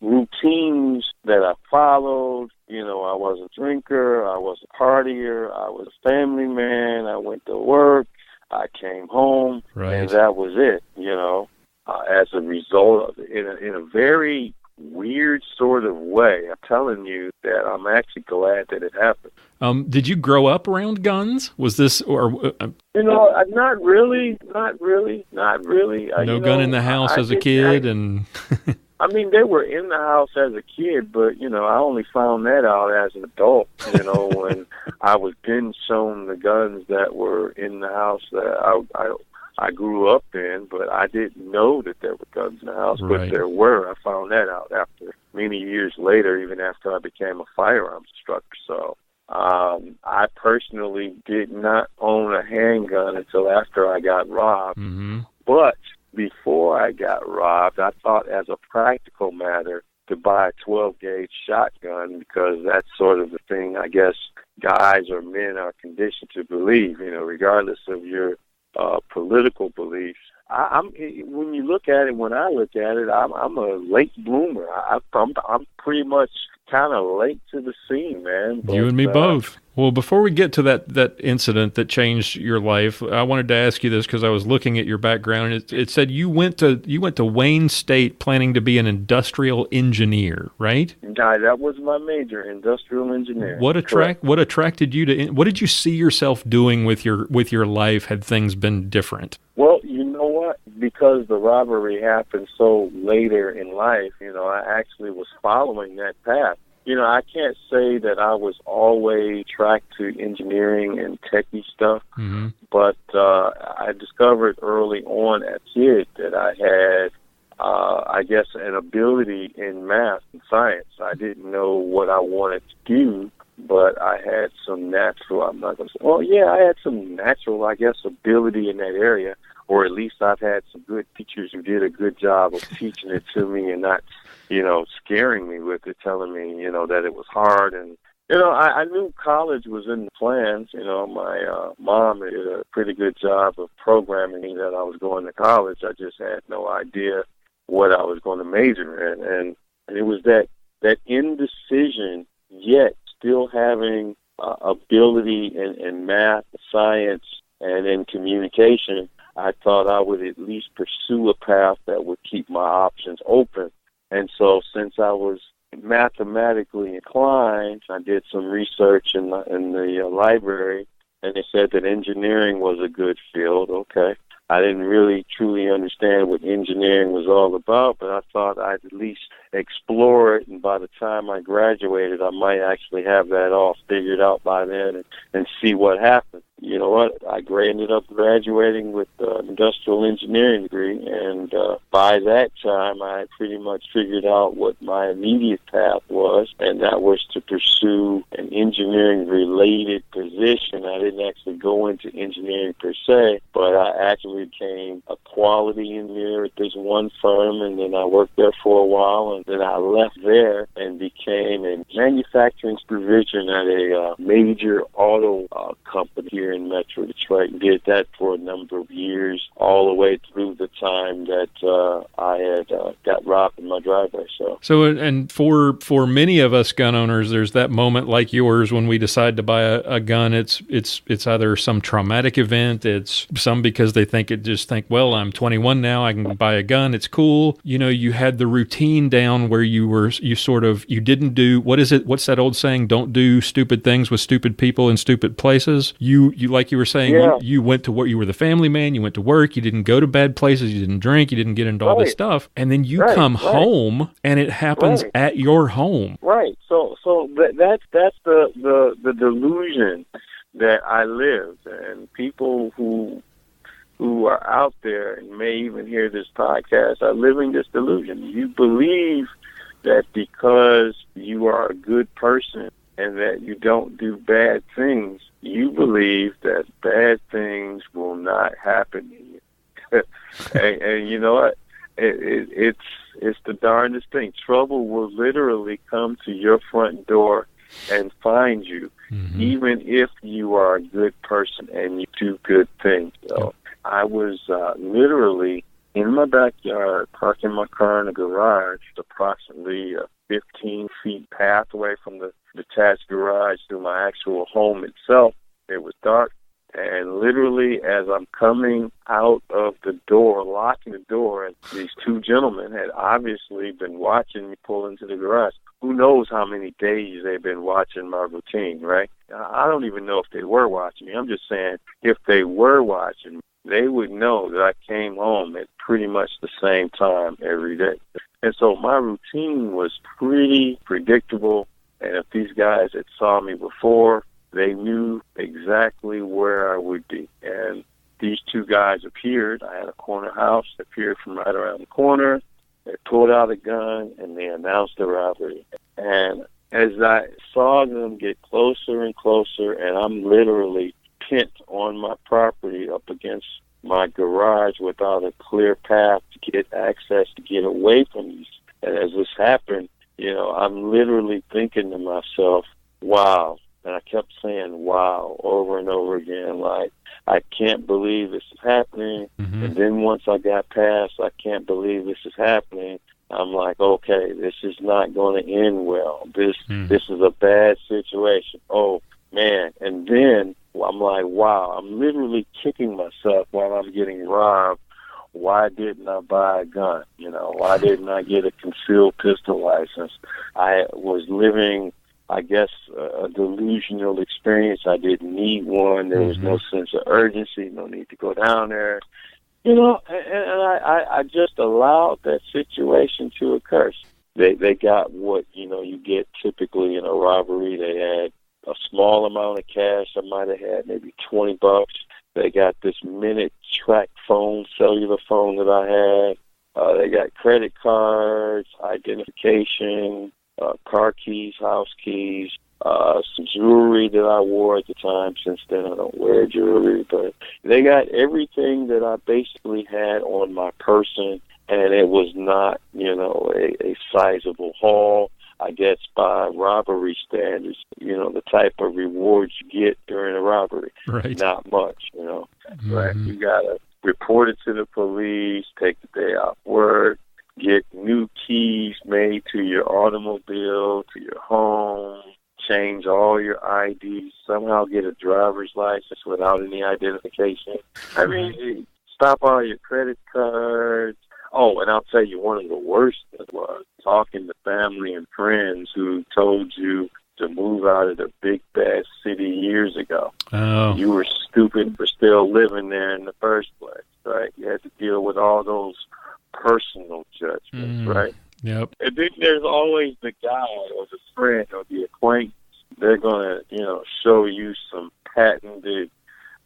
routines that I followed. I was a drinker, I was a partier, I was a family man, I went to work, I came home, and that was it, as a result of it. In a very weird sort of way. I'm telling you that I'm actually glad that it happened. Did you grow up around guns? Was this, or not really. no gun in the house as a kid? I mean, they were in the house as a kid, but, I only found that out as an adult, when I was then shown the guns that were in the house that I grew up in, but I didn't know that there were guns in the house, Right. but there were. I found that out after many years later, even after I became a firearms instructor. So I personally did not own a handgun until after I got robbed. Mm-hmm. But before I got robbed, I thought as a practical matter to buy a 12-gauge shotgun because that's sort of the thing, I guess, guys or men are conditioned to believe, regardless of your political beliefs. When you look at it, when I look at it, I'm a late bloomer. I'm pretty much kind of late to the scene, man. But, you and me both. Well, before we get to that incident that changed your life, I wanted to ask you this because I was looking at your background, and it said you went to Wayne State planning to be an industrial engineer, right? Yeah, that was my major, industrial engineering. What attracted you to? What did you see yourself doing with your life had things been different? Well, you know what? Because the robbery happened so later in life, I actually was following that path. I can't say that I was always tracked to engineering and techie stuff, mm-hmm. but I discovered early on as a kid that I had, I guess, an ability in math and science. I didn't know what I wanted to do, but I had some natural, I had some natural, I guess, ability in that area, or at least I've had some good teachers who did a good job of teaching it to me and not, scaring me with it, telling me, that it was hard. And, I knew college was in the plans. My mom did a pretty good job of programming me that I was going to college. I just had no idea what I was going to major in. And it was that indecision, yet still having ability in math, science, and in communication. I thought I would at least pursue a path that would keep my options open. And so since I was mathematically inclined, I did some research in the library, and they said that engineering was a good field. Okay. I didn't really truly understand what engineering was all about, but I thought I'd at least explore it, and by the time I graduated, I might actually have that all figured out by then and see what happened. You know what? I ended up graduating with an industrial engineering degree, and by that time, I had pretty much figured out what my immediate path was, and that was to pursue an engineering-related position. I didn't actually go into engineering per se, but I actually became a quality engineer at this one firm, and then I worked there for a while, and then I left there and became a manufacturing supervision at a major auto company here in Metro Detroit, and did that for a number of years, all the way through the time that I had got robbed in my driveway. So and for many of us gun owners, there's that moment like yours when we decide to buy a gun. It's either some traumatic event, it's some because they think, well, I'm 21 now, I can buy a gun, it's cool. You had the routine down where you didn't do, what's that old saying, don't do stupid things with stupid people in stupid places. You like you were saying, yeah. you went to work, you were the family man, you went to work, you didn't go to bad places, you didn't drink, you didn't get into all this stuff, and then you come home and it happens at your home. Right. So that's the delusion that I lived, and people who are out there and may even hear this podcast are living this delusion. You believe that because you are a good person and that you don't do bad things, you believe that bad things will not happen to you. and you know what? It's the darndest thing. Trouble will literally come to your front door and find you, even if you are a good person and you do good things. So I was literally in my backyard, parking my car in a garage, approximately a 15-feet pathway from the detached garage to my actual home itself. It was dark. And literally, as I'm coming out of the door, locking the door, these two gentlemen had obviously been watching me pull into the garage. Who knows how many days they've been watching my routine, right? I don't even know if they were watching me. I'm just saying, if they were watching me, they would know that I came home at pretty much the same time every day. And so my routine was pretty predictable. And if these guys had saw me before, they knew exactly where I would be. And these two guys appeared. I had a corner house. They appeared from right around the corner. They pulled out a gun, and they announced the robbery. And as I saw them get closer and closer, and I'm literally pinned on my property up against my garage without a clear path to get access, to get away from these. And as this happened, I'm literally thinking to myself, wow. And I kept saying, wow, over and over again, like, I can't believe this is happening. Mm-hmm. And then once I got past, I can't believe this is happening, I'm like, okay, this is not going to end well. This is a bad situation. Oh, man. And then I'm like, wow, I'm literally kicking myself while I'm getting robbed. Why didn't I buy a gun? Why didn't I get a concealed pistol license? I was living, I guess, a delusional experience. I didn't need one. There was no sense of urgency, no need to go down there. And I just allowed that situation to occur. They got what, you get typically in a robbery. They had a small amount of cash. I might have had maybe $20. They got this minute track phone, cellular phone that I had. They got credit cards, identification, car keys, house keys, some jewelry that I wore at the time. Since then, I don't wear jewelry, but they got everything that I basically had on my person, and it was not, a sizable haul. I guess by robbery standards, the type of rewards you get during a robbery. Right. Not much, Right? You got to report it to the police, take the day off work, get new keys made to your automobile, to your home, change all your IDs, somehow get a driver's license without any identification. I mean, stop all your credit cards. Oh, and I'll tell you, one of the worst was talking to family and friends who told you to move out of the big bad city years ago. Oh. You were stupid for still living there in the first place, right? You had to deal with all those personal judgments, right? Yep. And then there's always the guy or the friend or the acquaintance. They're going to, show you some patented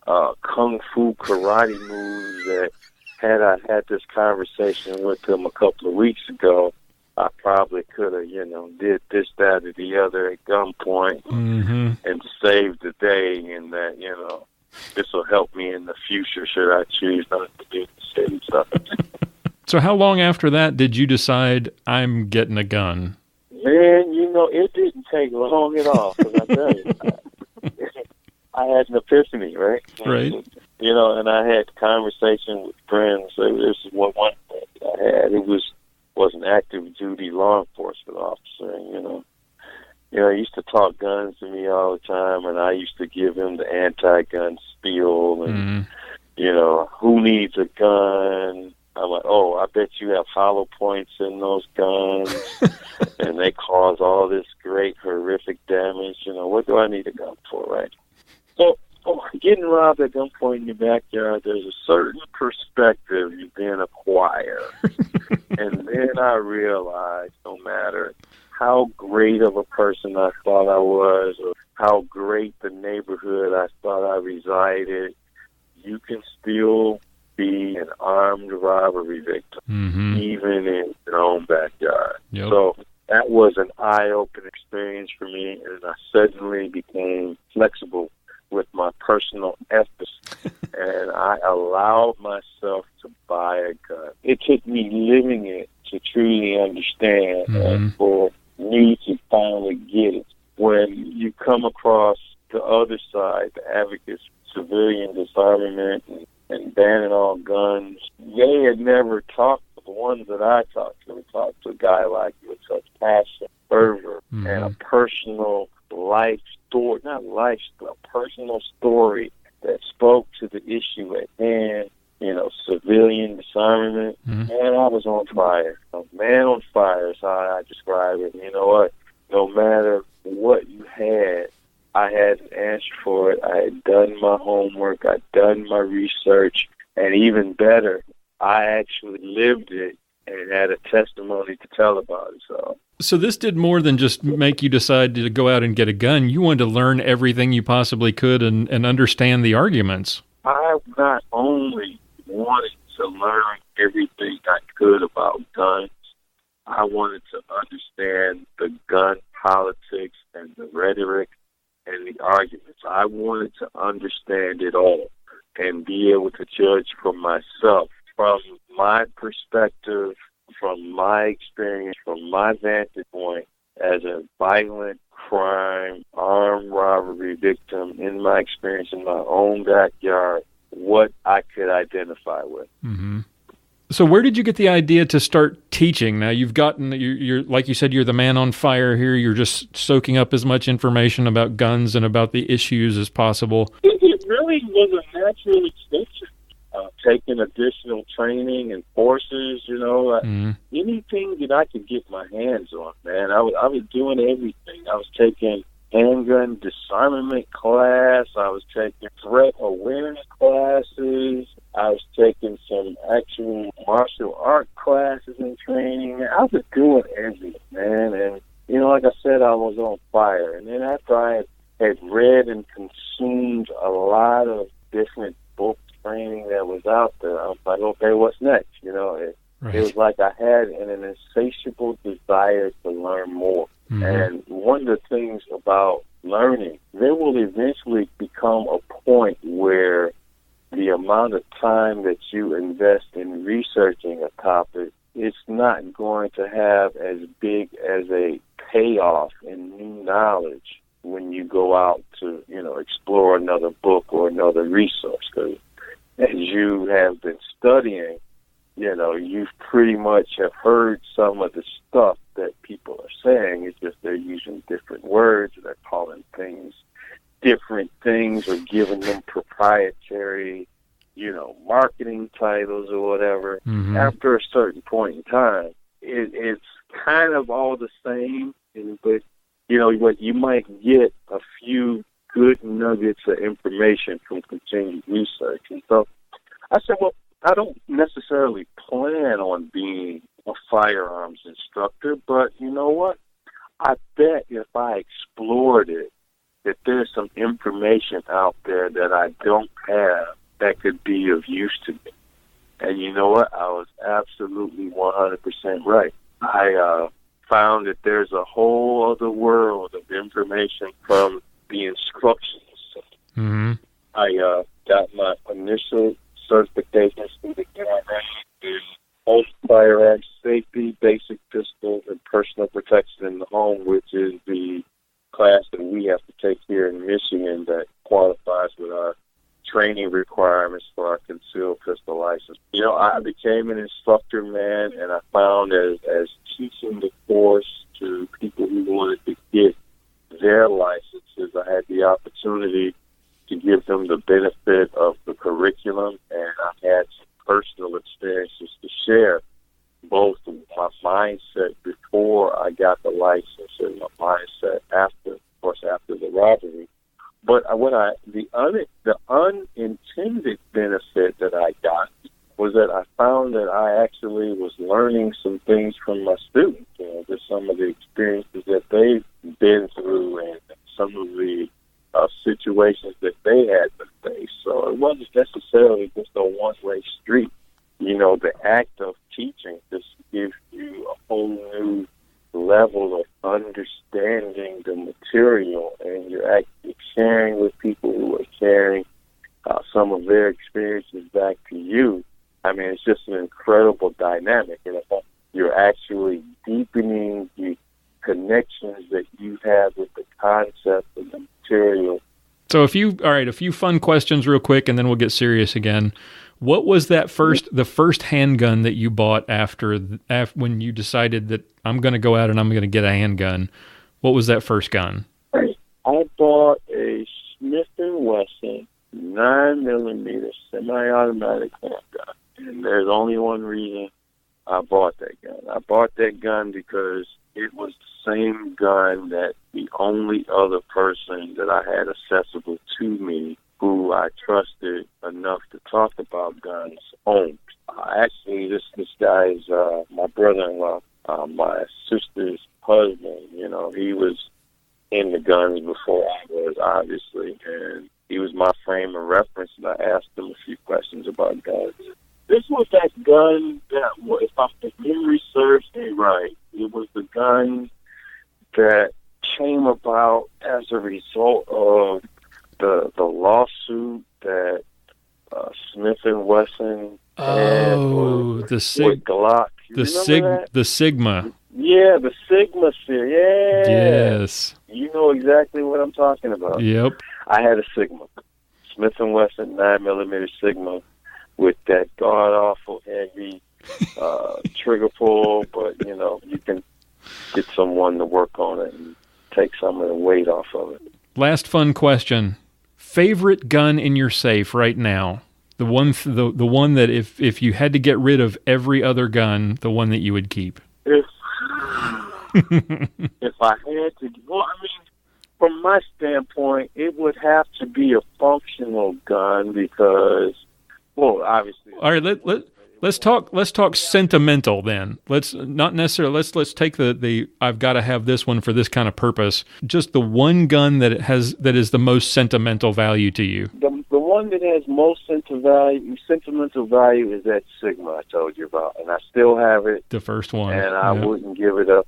kung fu karate moves that had I had this conversation with them a couple of weeks ago, I probably could have, did this, that, or the other at gunpoint and saved the day, and that, this will help me in the future should I choose not to do the same stuff. So how long after that did you decide I'm getting a gun? Man, it didn't take long at all, because I tell you, I had an epiphany, right? Right. And I had conversation with friends. So this is one thing I had. It was an active duty law enforcement officer. And, he used to talk guns to me all the time, and I used to give him the anti-gun spiel. And who needs a gun? I'm like, oh, I bet you have hollow points in those guns, and they cause all this great horrific damage. What do I need a gun for, right? So, getting robbed at gunpoint in your backyard, there's a certain perspective you then acquire. And then I realized no matter how great of a person I thought I was or how great the neighborhood I thought I resided, you can still be an armed robbery victim, even in your own backyard. Yep. So that was an eye-opening experience for me, and I suddenly became flexible with my personal ethics, and I allowed myself to buy a gun. It took me living it to truly understand, and for me to finally get it. When you come across the other side, the advocates, civilian disarmament, and banning all guns, they had never talked to the ones that I talked to. We talked to a guy like you with such passion, fervor, and a personal life story, not life, but a personal story that spoke to the issue at hand, civilian disarmament. Man, I was on fire. A man on fire is how I describe it. You know what? No matter what you had, I had an answer for it. I had done my homework. I'd done my research. And even better, I actually lived it and had a testimony to tell about it. So this did more than just make you decide to go out and get a gun. You wanted to learn everything you possibly could and understand the arguments. I not only wanted to learn everything I could about guns, I wanted to understand the gun politics and the rhetoric and the arguments. I wanted to understand it all and be able to judge for myself from my perspective, from my experience, from my vantage point as a violent crime, armed robbery victim, in my experience in my own backyard, what I could identify with. Mm-hmm. So where did you get the idea to start teaching? Now you've gotten, you're like you said, you're the man on fire here. You're just soaking up as much information about guns and about the issues as possible. It really was a natural extension. Taking additional training and courses, anything that I could get my hands on, man. I was doing everything. I was taking handgun disarmament class. I was taking threat awareness classes. I was taking some actual martial art classes and training. I was doing everything, man. And, like I said, I was on fire. And then after I had read and consumed a lot of different books, training that was out there, I was like, okay, what's next? It was like I had an insatiable desire to learn more. Mm-hmm. And one of the things about learning, there will eventually become a point where the amount of time that you invest in researching a topic, it's not going to have as big as a payoff in new knowledge when you go out to, explore another book or another resource. Because as you have been studying, you've pretty much have heard some of the stuff that people are saying. It's just they're using different words, they're calling things different things or giving them proprietary, marketing titles or whatever. Mm-hmm. After a certain point in time, it's kind of all the same, but, what you might get a few good nuggets of information from continued research. And so I said, well, I don't necessarily plan on being a firearms instructor, but you know what? I bet if I explored it, that there's some information out there that I don't have that could be of use to me. And you know what? I was absolutely 100% right. I found that there's a whole other world of information from the instructions. Mm-hmm. I got my initial certifications through the GRPC in both firearms safety, basic pistol, and personal protection in the home, which is the class that we have to take here in Michigan that qualifies with our training requirements for our concealed pistol license. I became an instructor, man, and I found as teaching the course to people who wanted to get their licenses, I had the opportunity to give them the benefit of the curriculum, and I had some personal experiences to share, both my mindset before I got the license and my mindset after the robbery. But the unintended benefit that I got was that I found that I actually was learning some things from my students, just some of the experiences that they've been through and some of the situations that they had to face. So it wasn't necessarily just a one-way street. The act of teaching just gives you a whole new level of understanding the material, and you're actually sharing with people who are sharing some of their experiences back to you. I mean, it's just an incredible dynamic, and you're actually deepening the connections that you have with the concept and the material. So a few fun questions real quick, and then we'll get serious again. What was the first handgun that you bought after when you decided that I'm going to go out and I'm going to get a handgun? What was that first gun? I bought a Smith & Wesson 9 accessible to me, who I trusted enough to talk about guns, owned. Actually, this guy is my brother-in-law, my sister's husband. You know, he was in the guns before I was, obviously, and he was my frame of reference, and I asked him a few questions about guns. This was that gun that, if memory serves me right, it was the gun that came about as a result of the lawsuit that Smith & Wesson had with Glock. The Sigma. Yeah, the Sigma series. Yeah. Yes. You know exactly what I'm talking about. Yep. I had a Sigma, Smith & Wesson 9mm Sigma, with that god-awful heavy trigger pull, but, you know, you can get someone to work on it and take some of the weight off of it. Last fun question. Favorite gun in your safe right now? The one that if you had to get rid of every other gun, the one that you would keep? If I had to, well, I mean, from my standpoint, it would have to be a functional gun because, well, obviously. All right, let's talk sentimental then. Let's not necessarily let's take the I've got to have this one for this kind of purpose. Just the one gun that that is the most sentimental value to you. The one that has most sentimental value is that Sigma I told you about, and I still have it. The first one, and I wouldn't give it up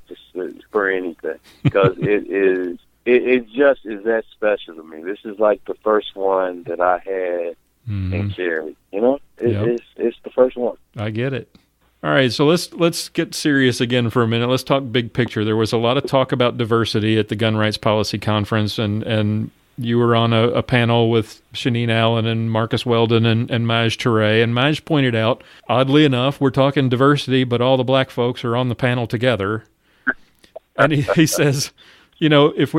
for anything because it just is that special to me. This is like the first one that I had and carried. You know, it's the first one. I get it. All right, so let's get serious again for a minute. Let's talk big picture. There was a lot of talk about diversity at the Gun Rights Policy Conference, and you were on a panel with Shanine Allen and Marcus Weldon and Maj Touré. And Maj pointed out, oddly enough, we're talking diversity, but all the black folks are on the panel together. And he says, you know, if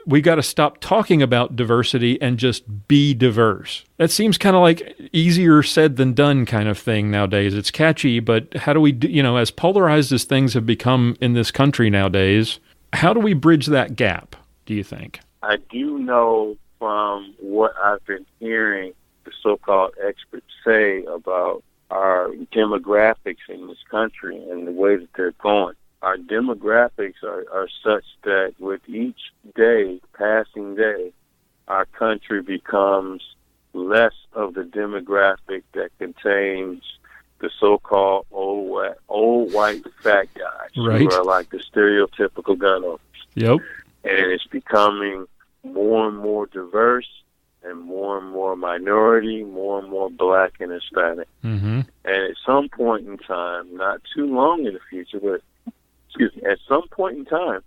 we got to stop talking about diversity and just be diverse. That seems kind of like easier said than done kind of thing nowadays. It's catchy, but how do we, as polarized as things have become in this country nowadays, how do we bridge that gap, do you think? I do know from what I've been hearing the so-called experts say about our demographics in this country and the way that they're going. Our demographics are such that with each passing day, our country becomes less of the demographic that contains the so-called old white fat guys who are like the stereotypical gun owners. Yep. And it's becoming more and more diverse and more minority, more and more black and Hispanic. Mm-hmm. And at some point in time, not too long in the future, but at some point in time,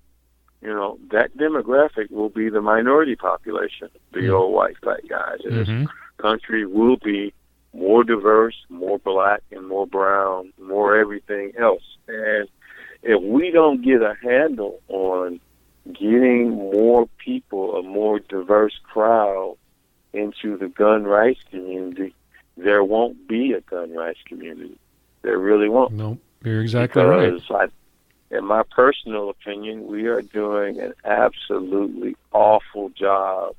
that demographic will be the minority population, the old white fat guys. And this country will be more diverse, more black and more brown, more everything else. And if we don't get a handle on getting more people, a more diverse crowd into the gun rights community, there won't be a gun rights community. There really won't. No, you're exactly right. In my personal opinion, we are doing an absolutely awful job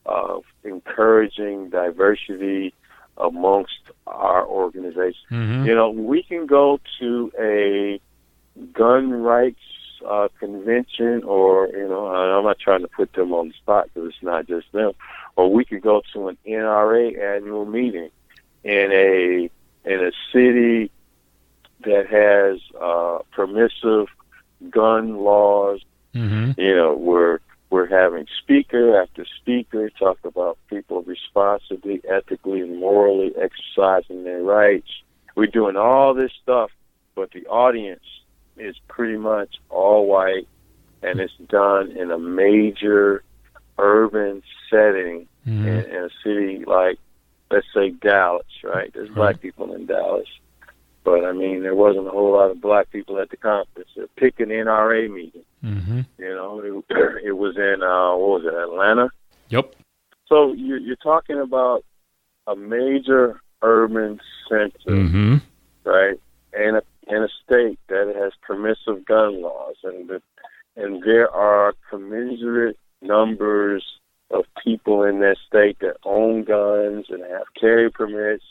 of encouraging diversity amongst our organization. Mm-hmm. We can go to a gun rights convention, or I'm not trying to put them on the spot because it's not just them. Or we could go to an NRA annual meeting in a city that has permissive gun laws. Mm-hmm. We're having speaker after speaker talk about people responsibly, ethically, and morally exercising their rights. We're doing all this stuff, but the audience is pretty much all white, and it's done in a major urban setting in a city like, let's say, Dallas, right? There's black people in Dallas, but, there wasn't a whole lot of black people at the conference. Pick an NRA meeting. Mm-hmm. It was in, Atlanta? Yep. So you're talking about a major urban center, right? And a state that has permissive gun laws, and there are commensurate numbers of people in that state that own guns and have carry permits,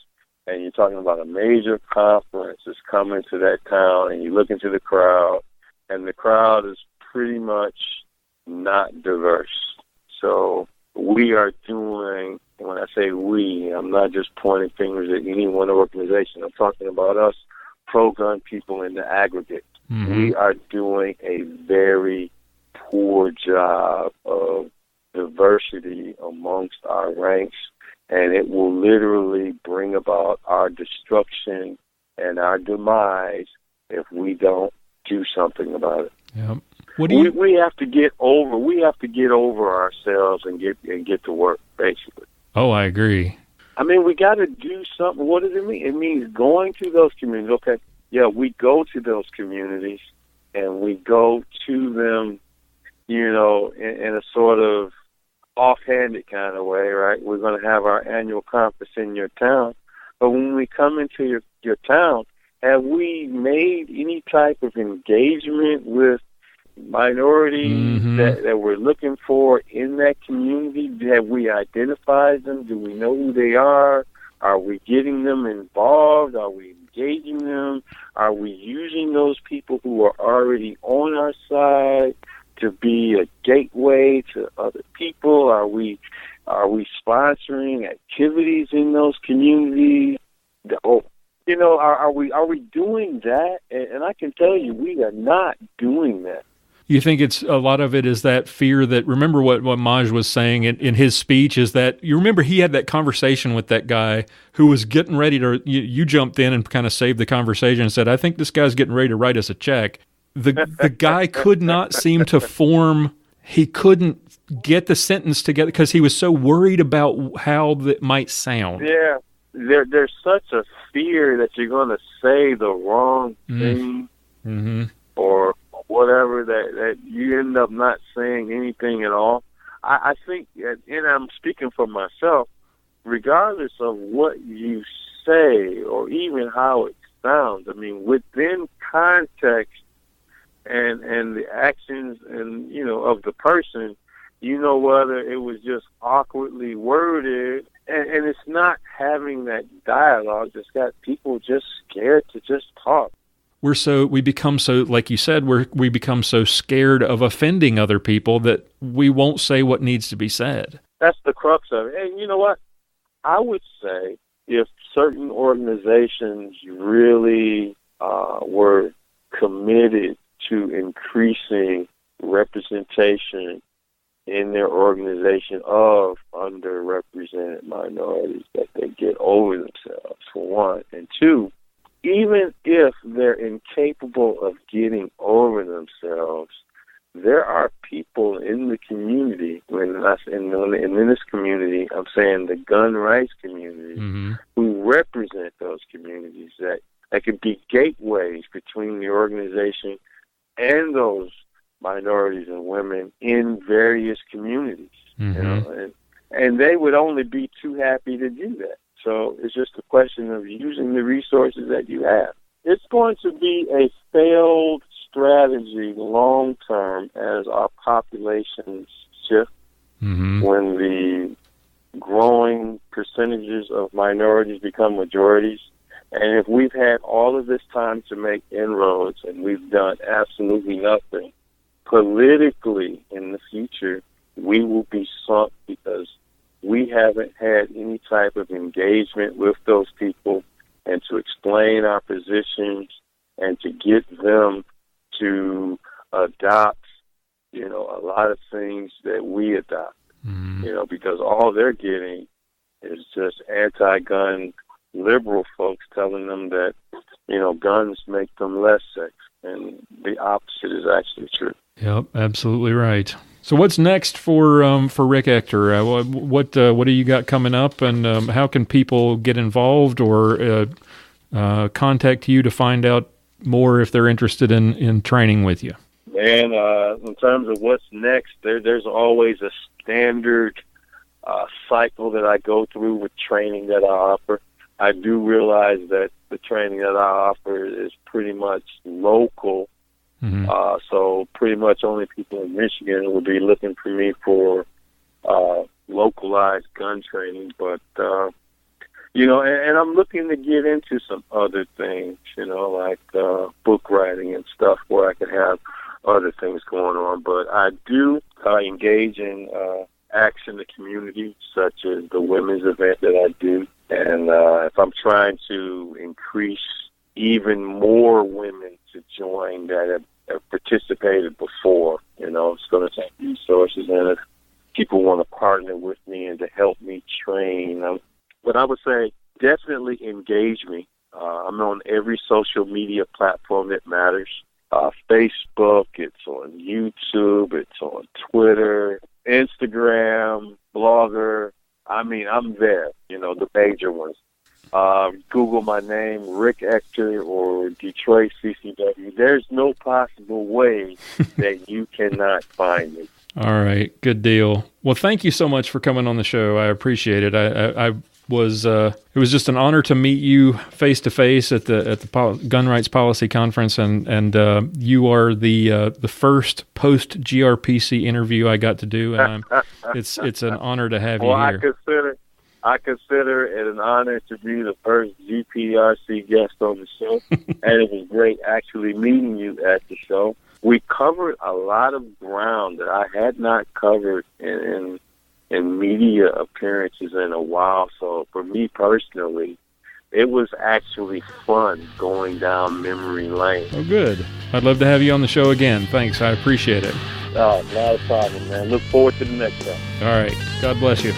and you're talking about a major conference that's coming to that town, and you look into the crowd, and the crowd is pretty much not diverse. So we are doing, when I say we, I'm not just pointing fingers at any one organization. I'm talking about us pro-gun people in the aggregate. Mm-hmm. We are doing a very poor job of diversity amongst our ranks, and it will literally bring about our destruction and our demise if we don't do something about it. Yep. What do you? We have to get over. We have to get over ourselves and get to work, basically. Oh, I agree. I mean, we got to do something. What does it mean? It means going to those communities. Okay, yeah, we go to those communities, and we go to them, in a sort of offhanded kind of way, right? We're going to have our annual conference in your town, but when we come into your town, have we made any type of engagement with minorities that we're looking for in that community? Have we identified them? Do we know who they are? Are we getting them involved? Are we engaging them? Are we using those people who are already on our side to be a gateway to other people? Are we sponsoring activities in those communities? Are we doing that? And I can tell you, we are not doing that. You think it's a lot of it is that fear that, remember what Maj was saying in his speech, is that you remember he had that conversation with that guy who was getting ready to, you jumped in and kind of saved the conversation and said, I think this guy's getting ready to write us a check. The guy could not seem to form, he couldn't get the sentence together because he was so worried about how that might sound. Yeah, there's such a fear that you're going to say the wrong thing or whatever that you end up not saying anything at all. I think, and I'm speaking for myself, regardless of what you say or even how it sounds, I mean, within context and the actions and of the person, whether it was just awkwardly worded, and it's not having that dialogue. It's got people just scared to just talk. We become so, like you said, we become so scared of offending other people that we won't say what needs to be said. That's the crux of it. And you know what? I would say if certain organizations really were committed to increasing representation in their organization of underrepresented minorities, that they get over themselves, for one. And two, even if they're incapable of getting over themselves, there are people in the community, in this community, I'm saying the gun rights community, who represent those communities that can be gateways between the organization and those minorities and women in various communities. And they would only be too happy to do that. So it's just a question of using the resources that you have. It's going to be a failed strategy long term as our populations shift, when the growing percentages of minorities become majorities. And if we've had all of this time to make inroads and we've done absolutely nothing, politically in the future, we will be sunk because we haven't had any type of engagement with those people and to explain our positions and to get them to adopt, a lot of things that we adopt, because all they're getting is just anti-gun liberal folks telling them that, guns make them less safe. And the opposite is actually true. Yep, absolutely right. So what's next for Rick Ector? What do you got coming up, and how can people get involved or contact you to find out more if they're interested in training with you? Man, in terms of what's next, there's always a standard cycle that I go through with training that I offer. I do realize that the training that I offer is pretty much local. So pretty much only people in Michigan will be looking for me for localized gun training, but and I'm looking to get into some other things, like book writing and stuff, where I could have other things going on. But I do engage in acts in the community, such as the women's event that I do. And if I'm trying to increase even more women to join that have participated before, it's going to take resources. And if people want to partner with me and to help me train, but I would say definitely engage me. I'm on every social media platform that matters. Facebook, it's on YouTube, it's on Twitter, Instagram, Blogger. I mean, I'm there, the major ones. Google my name, Rick Ector or Detroit CCW. There's no possible way that you cannot find me. All right, good deal. Well, thank you so much for coming on the show. I appreciate it. It was just an honor to meet you face to face at the Gun Rights Policy Conference, and you are the first post GRPC interview I got to do, and it's an honor to have you here. I consider it an honor to be the first GPRC guest on the show, and it was great actually meeting you at the show. We covered a lot of ground that I had not covered in media appearances in a while. So for me personally, it was actually fun going down memory lane. Oh, good. I'd love to have you on the show again. Thanks. I appreciate it. Oh, not a problem, man. Look forward to the next one. All right. God bless you.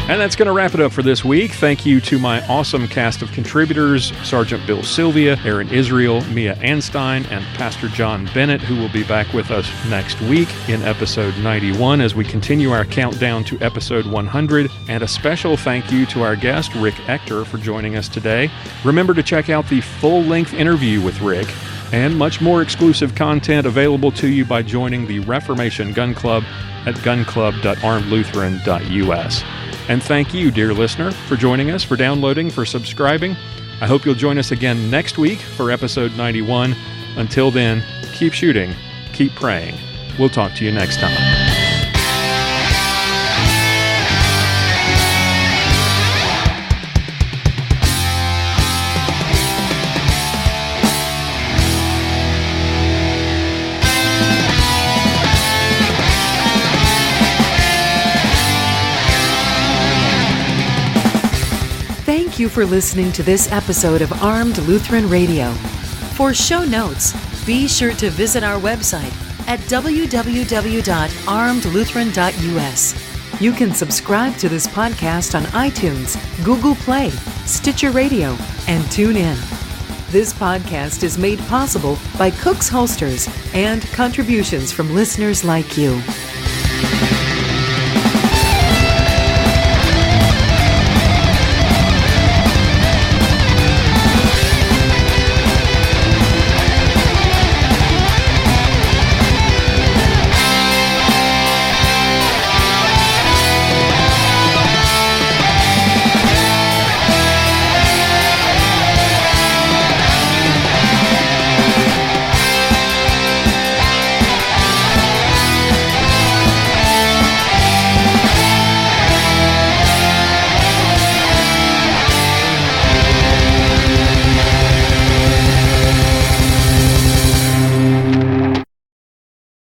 And that's going to wrap it up for this week. Thank you to my awesome cast of contributors, Sergeant Bill Sylvia, Aaron Israel, Mia Anstein, and Pastor John Bennett, who will be back with us next week in episode 91 as we continue our countdown to episode 100. And a special thank you to our guest, Rick Ector, for joining us today. Remember to check out the full-length interview with Rick and much more exclusive content available to you by joining the Reformation Gun Club at gunclub.armedlutheran.us. And thank you, dear listener, for joining us, for downloading, for subscribing. I hope you'll join us again next week for episode 91. Until then, keep shooting, keep praying. We'll talk to you next time. Thank you for listening to this episode of Armed Lutheran Radio. For show notes, be sure to visit our website at www.armedlutheran.us. You can subscribe to this podcast on iTunes, Google Play, Stitcher Radio, and TuneIn. This podcast is made possible by Cook's Holsters and contributions from listeners like you.